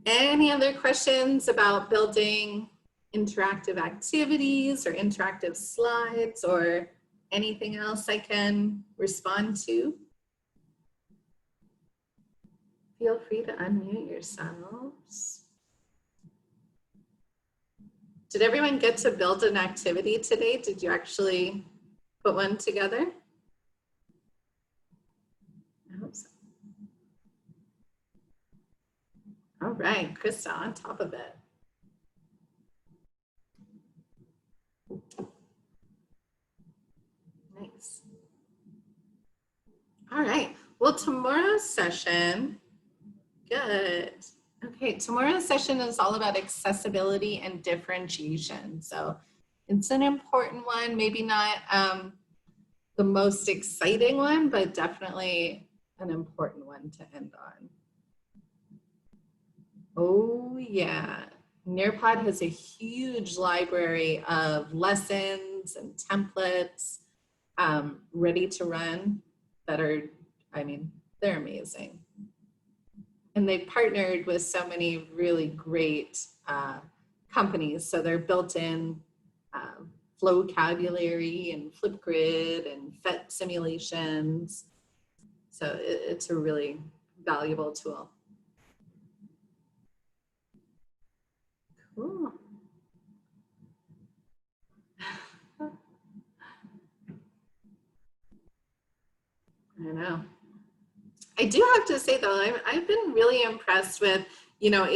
Any other questions about building interactive activities or interactive slides or anything else I can respond to? Feel free to unmute yourselves. Did everyone get to build an activity today? Did you actually put one together? I hope so. All right, Krista, on top of it. Nice. All right, well, tomorrow's session, good. Okay, tomorrow's session is all about accessibility and differentiation. So it's an important one, maybe not the most exciting one, but definitely an important one to end on. Oh yeah, Nearpod has a huge library of lessons and templates ready to run that are, I mean, they're amazing. And they've partnered with so many really great companies. So they're built in Flowcabulary and Flipgrid and PhET simulations. So it's a really valuable tool. Cool. I know. I do have to say though, I've been really impressed with, you know,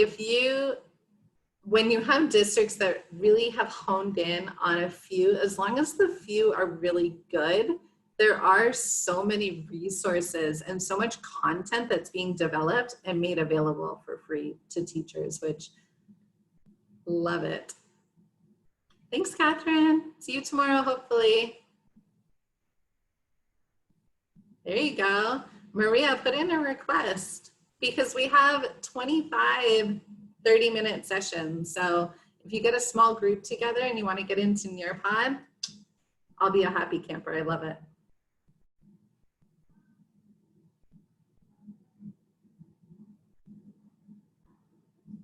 when you have districts that really have honed in on a few, as long as the few are really good, there are so many resources and so much content that's being developed and made available for free to teachers, which love it. Thanks, Catherine. See you tomorrow, hopefully. There you go. Maria, put in a request because we have 25 30-minute sessions. So if you get a small group together and you want to get into Nearpod, I'll be a happy camper. I love it.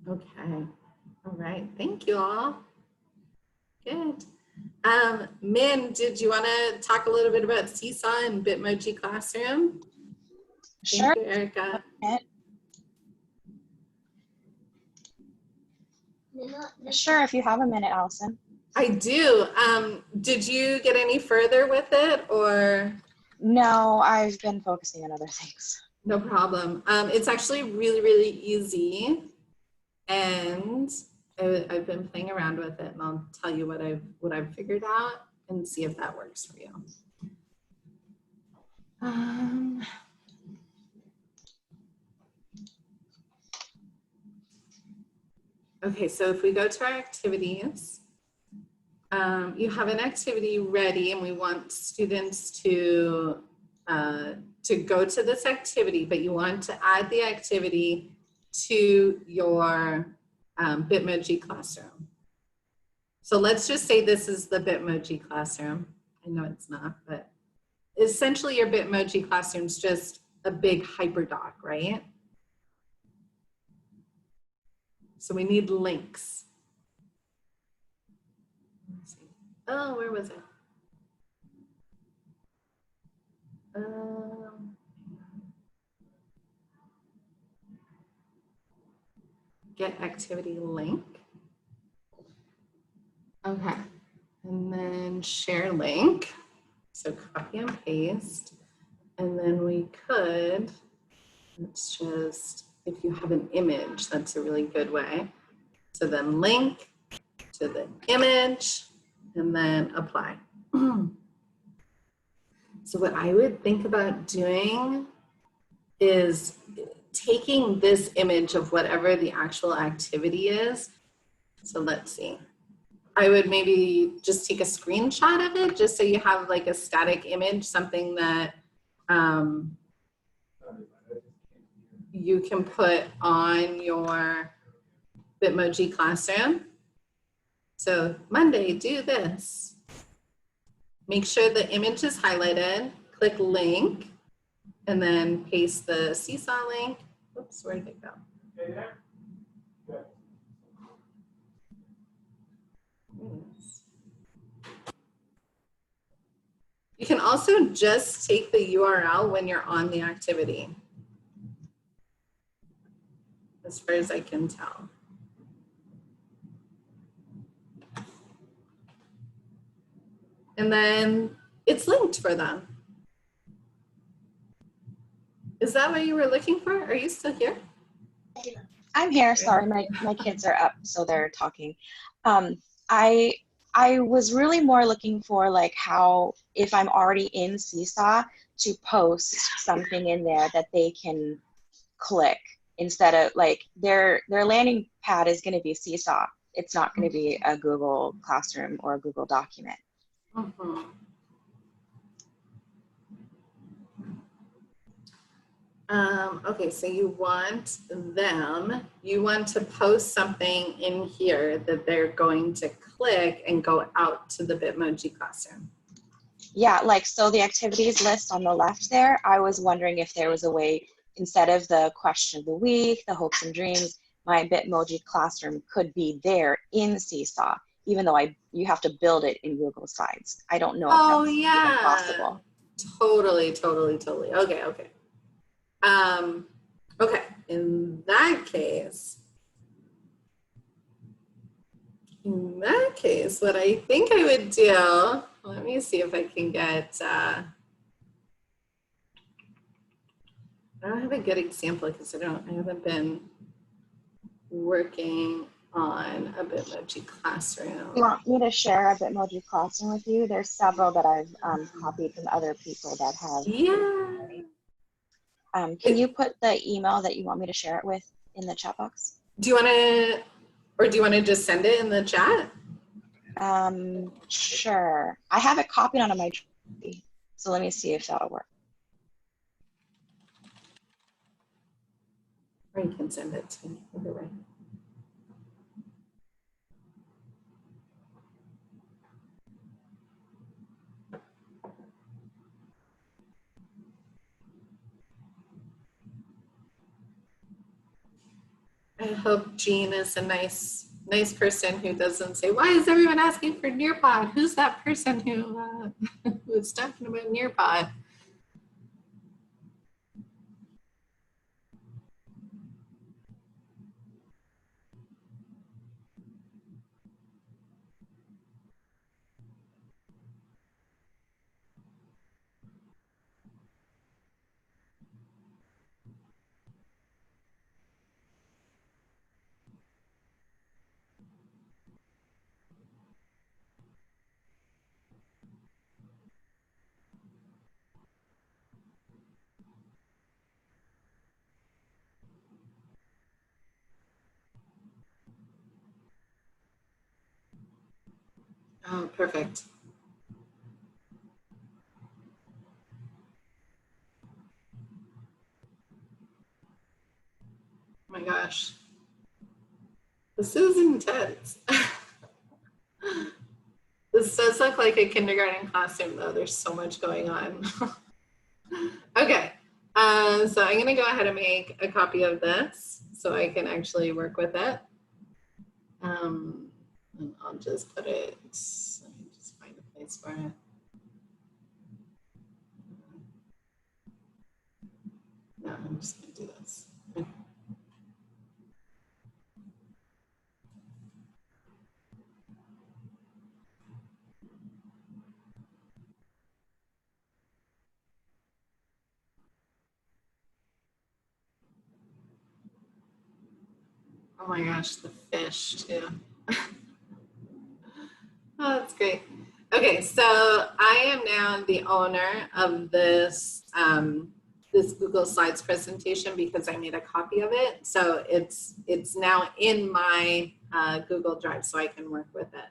Okay. All right. Thank you all. Good. Min, did you want to talk a little bit about Seesaw and Bitmoji Classroom? Sure. Thank you, Erica. Sure, if you have a minute, Allison. I do. Did you get any further with it or? No, I've been focusing on other things. No problem. It's actually really, really easy. And I've been playing around with it and I'll tell you what I've figured out and see if that works for you. Okay, so if we go to our activities, you have an activity ready and we want students to go to this activity, but you want to add the activity to your Bitmoji classroom. So let's just say this is the Bitmoji classroom. I know it's not, but essentially your Bitmoji classroom is just a big hyperdoc, right? So we need links. Oh, where was it? Get activity link. Okay, and then share link. So copy and paste. And then we could, let's just, if you have an image, that's a really good way. So then link to the image and then apply. So what I would think about doing is taking this image of whatever the actual activity is. So let's see. I would maybe just take a screenshot of it just so you have like a static image, something that you can put on your Bitmoji classroom. So Monday, do this. Make sure the image is highlighted, click link, and then paste the Seesaw link. Oops, where did it go? You can also just take the URL when you're on the activity, as far as I can tell. And then it's linked for them. Is that what you were looking for? Are you still here? I'm here. Sorry, my kids are up, so they're talking. I was really more looking for like how, if I'm already in Seesaw, to post something in there that they can click instead of like their landing pad is going to be Seesaw. It's not going to be a Google Classroom or a Google document. Mm-hmm. Okay, so you want to post something in here that they're going to click and go out to the Bitmoji classroom. Yeah, like, so the activities list on the left there, I was wondering if there was a way, instead of the question of the week, the hopes and dreams, my Bitmoji classroom could be there in Seesaw, even though you have to build it in Google Slides. I don't know if that's even possible. Totally. Okay. Okay, in that case, what I think I would do, let me see if I can get, I don't have a good example because I haven't been working on a Bitmoji classroom. You want me to share a Bitmoji classroom with you? There's several that I've copied from other people that have. Yeah. Can you put the email that you want me to share it with in the chat box? Do you want to just send it in the chat? Sure. I have it copied onto my tree, so let me see if that'll work. Or you can send it to me, either way. I hope Jean is a nice person who doesn't say, why is everyone asking for Nearpod? Who's that person who was talking about Nearpod? Oh, perfect. Oh my gosh. This is intense. This does look like a kindergarten classroom though. There's so much going on. Okay, so I'm gonna go ahead and make a copy of this so I can actually work with it. And I'll just put it, let me just find a place for it. No, I'm just gonna do this. Oh my gosh, the fish too. Oh, that's great. Okay, so I am now the owner of this this Google Slides presentation because I made a copy of it. So it's now in my Google Drive, so I can work with it.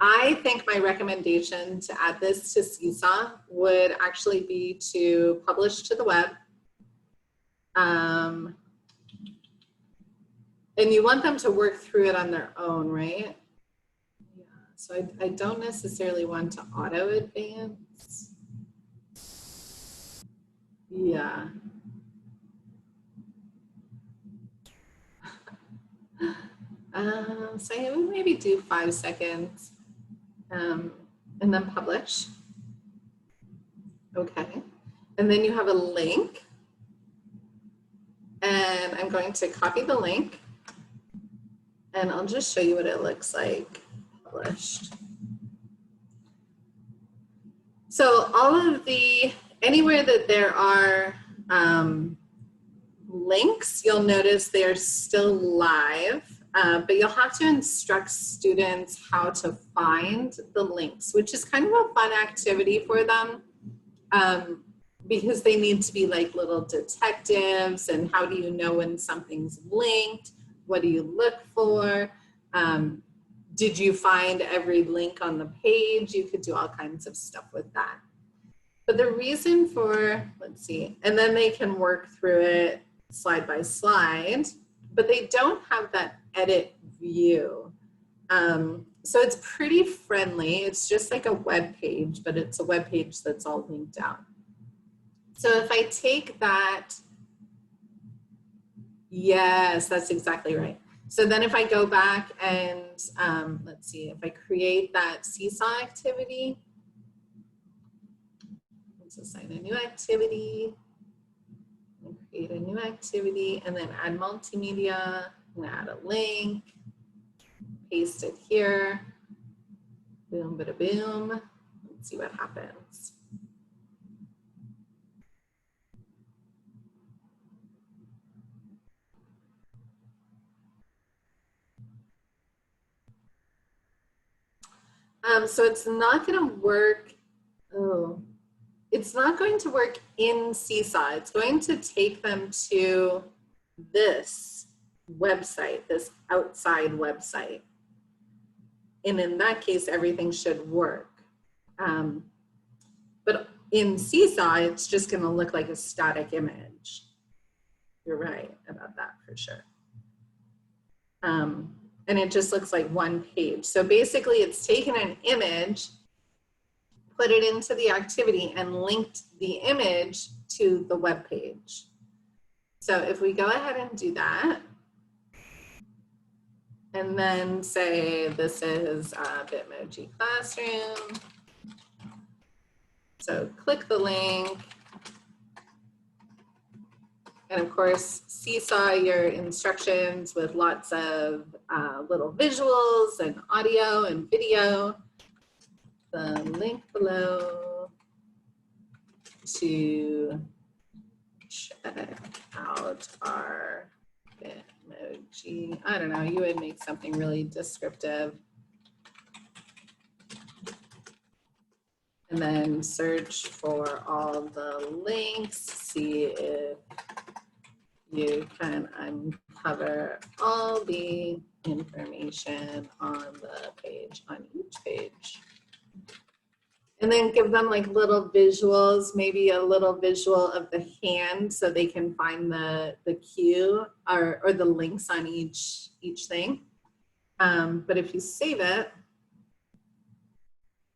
I think my recommendation to add this to Seesaw would actually be to publish to the web. And you want them to work through it on their own, right? Yeah, so I don't necessarily want to auto advance. Yeah. So I would maybe do 5 seconds and then publish. Okay. And then you have a link. And I'm going to copy the link. And I'll just show you what it looks like published. So all of anywhere that there are links, you'll notice they're still live, but you'll have to instruct students how to find the links, which is kind of a fun activity for them because they need to be like little detectives. And how do you know when something's linked? What do you look for? Did you find every link on the page? You could do all kinds of stuff with that. But the reason for, let's see, and then they can work through it slide by slide, but they don't have that edit view. So it's pretty friendly. It's just like a web page, but it's a web page that's all linked out. So if I take that, yes, that's exactly right. So then if I go back and let's see, if I create that Seesaw activity, let's assign a new activity, and create a new activity, and then add multimedia, and add a link, paste it here, boom, bada boom. Let's see what happens. So it's not going to work. Oh, it's not going to work in Seesaw. It's going to take them to this website, this outside website. And in that case, everything should work. But in Seesaw, it's just going to look like a static image. You're right about that for sure. And it just looks like one page. So basically it's taken an image, put it into the activity, and linked the image to the web page. So if we go ahead and do that, and then say this is Bitmoji Classroom. So click the link. And of course, Seesaw your instructions with lots of little visuals and audio and video. The link below to check out our Bitmoji. I don't know, you would make something really descriptive. And then search for all the links, see if you can uncover all the information on the page, on each page. And then give them like little visuals, maybe a little visual of the hand so they can find the cue or the links on each thing. But if you save it,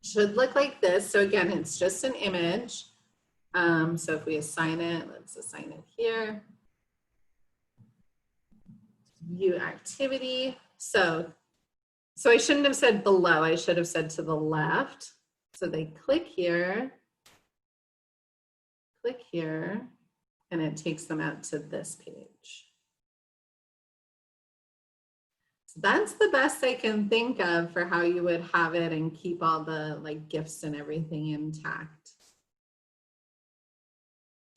it should look like this. So again, it's just an image. So if we assign it, let's assign it here. View activity. So I shouldn't have said below, I should have said to the left. So they click here, and it takes them out to this page. So that's the best I can think of for how you would have it and keep all the like GIFs and everything intact.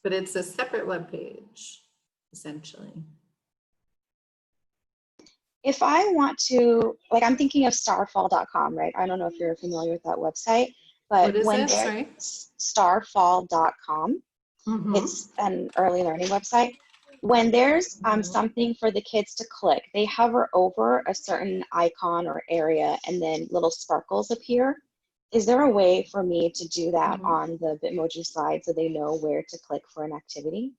But it's a separate web page, essentially. If I want to, like, I'm thinking of starfall.com, right? I don't know if you're familiar with that website, but What is when it? Sorry? starfall.com, it's an early learning website. When there's something for the kids to click, they hover over a certain icon or area and then little sparkles appear. Is there a way for me to do that on the Bitmoji slide so they know where to click for an activity?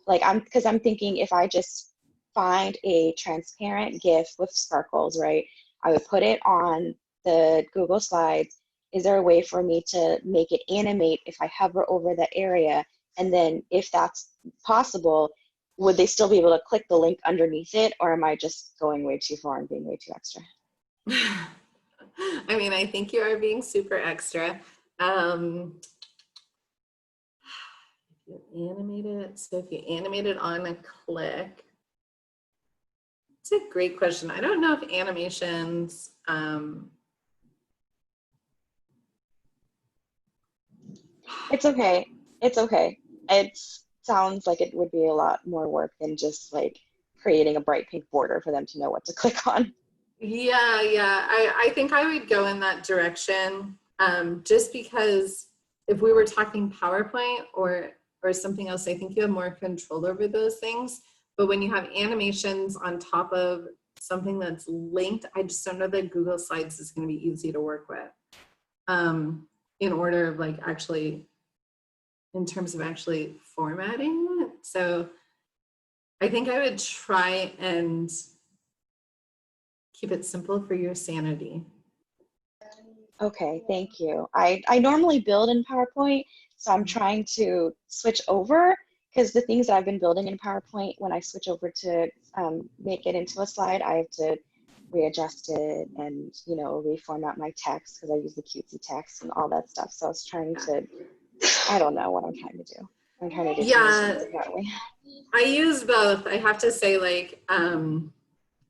Like, because I'm thinking if I just find a transparent GIF with sparkles, right? I would put it on the Google Slides. Is there a way for me to make it animate if I hover over that area? And then if that's possible, would they still be able to click the link underneath it? Or am I just going way too far and being way too extra? I mean, I think you are being super extra. If you animate it, so if you animate it on a click, it's a great question. I don't know if animations, It's okay. It's okay. It sounds like it would be a lot more work than just like creating a bright pink border for them to know what to click on. yeah. I think I would go in that direction just because if we were talking PowerPoint or something else, I think you have more control over those things. But when you have animations on top of something that's linked, I just don't know that Google Slides is going to be easy to work with in order of like actually, in terms of actually formatting it. So I think I would try and keep it simple for your sanity. Okay, thank you. I normally build in PowerPoint, so I'm trying to switch over because the things that I've been building in PowerPoint, when I switch over to make it into a slide, I have to readjust it and, you know, reformat my text because I use the cutesy text and all that stuff. So I was trying to, I don't know what I'm trying to do. I'm trying to do things that way. I use both. I have to say, like,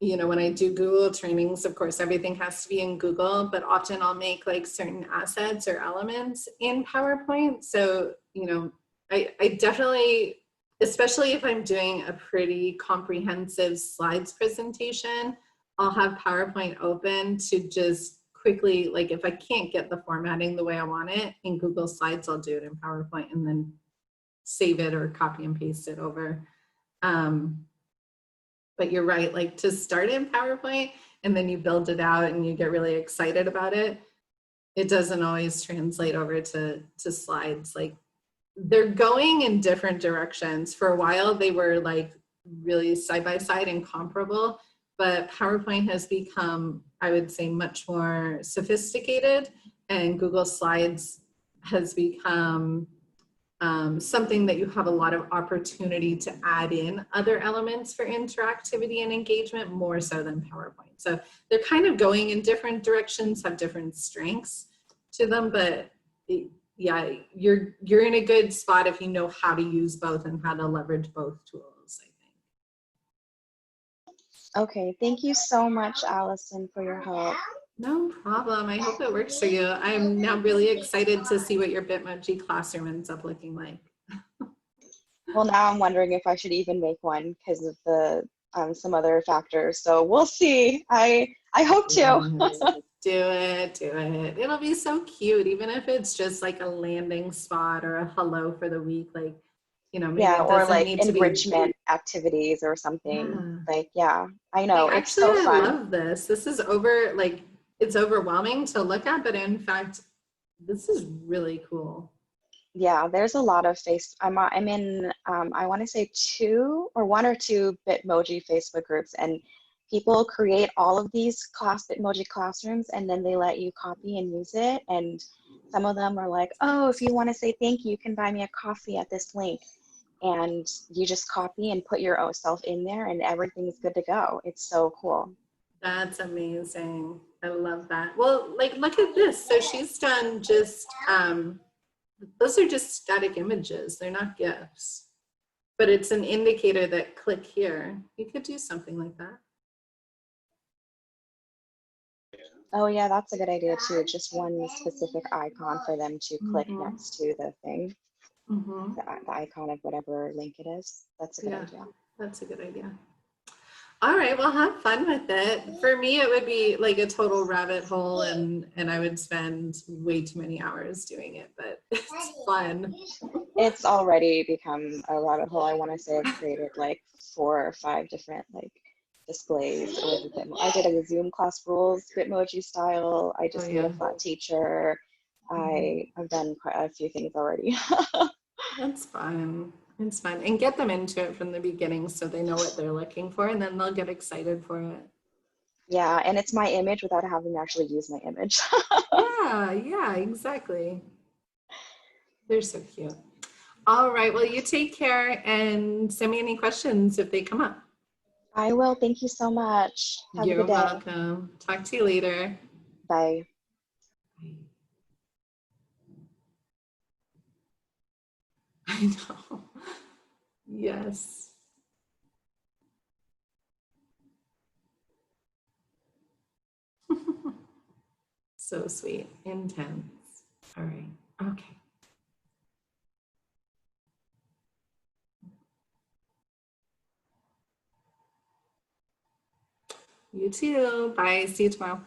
you know, when I do Google trainings, of course, everything has to be in Google, but often I'll make like certain assets or elements in PowerPoint. So, you know, I definitely, especially if I'm doing a pretty comprehensive slides presentation, I'll have PowerPoint open to just quickly, like if I can't get the formatting the way I want it in Google Slides, I'll do it in PowerPoint and then save it or copy and paste it over. But you're right, like to start in PowerPoint and then you build it out and you get really excited about it, it doesn't always translate over to slides. Like they're going in different directions. For a while, they were like really side by side and comparable, but PowerPoint has become, I would say, much more sophisticated, and Google Slides has become something that you have a lot of opportunity to add in other elements for interactivity and engagement more so than PowerPoint. So they're kind of going in different directions, have different strengths to them, but yeah, you're in a good spot if you know how to use both and how to leverage both tools, I think. Okay, thank you so much, Allison, for your help. No problem. I hope it works for you. I'm now really excited to see what your Bitmoji classroom ends up looking like. Well, now I'm wondering if I should even make one because of the some other factors. So we'll see. I hope to. Do it. It'll be so cute, even if it's just like a landing spot or a hello for the week. Like, you know, maybe Yeah, it or doesn't like need to be enrichment activities or something. Yeah. Like, yeah, I know. Like, It's so actually, I fun. love this. This is it's overwhelming to look at, but in fact, this is really cool. Yeah, there's a lot of I'm in, I want to say one or two Bitmoji Facebook groups, and people create all of these Bitmoji classrooms, and then they let you copy and use it. And some of them are like, oh, if you want to say thank you, you can buy me a coffee at this link. And you just copy and put your own self in there, and everything's good to go. It's so cool. That's amazing. I love that. Well, like, look at this. So she's done just, those are just static images. They're not GIFs, but it's an indicator that click here. You could do something like that. Oh yeah, that's a good idea too. Just one specific icon for them to click next to the thing, the icon of whatever link it is. That's a good idea. That's a good idea. All right, well, have fun with it. For me, it would be like a total rabbit hole, and I would spend way too many hours doing it, but it's fun. It's already become a rabbit hole. I want to say I've created like 4 or 5 different like displays. I did a Zoom class rules, Bitmoji style. I just made a flat teacher. I've done quite a few things already. That's fun. It's fun. And get them into it from the beginning so they know what they're looking for, and then they'll get excited for it. Yeah, and it's my image without having to actually use my image. Yeah, exactly. They're so cute. All right, well, you take care and send me any questions if they come up. I will. Thank you so much. Have a You're good day. welcome. Talk to you later. Bye. I know. Yes. So sweet. Intense. All right. Okay. You too. Bye. See you tomorrow.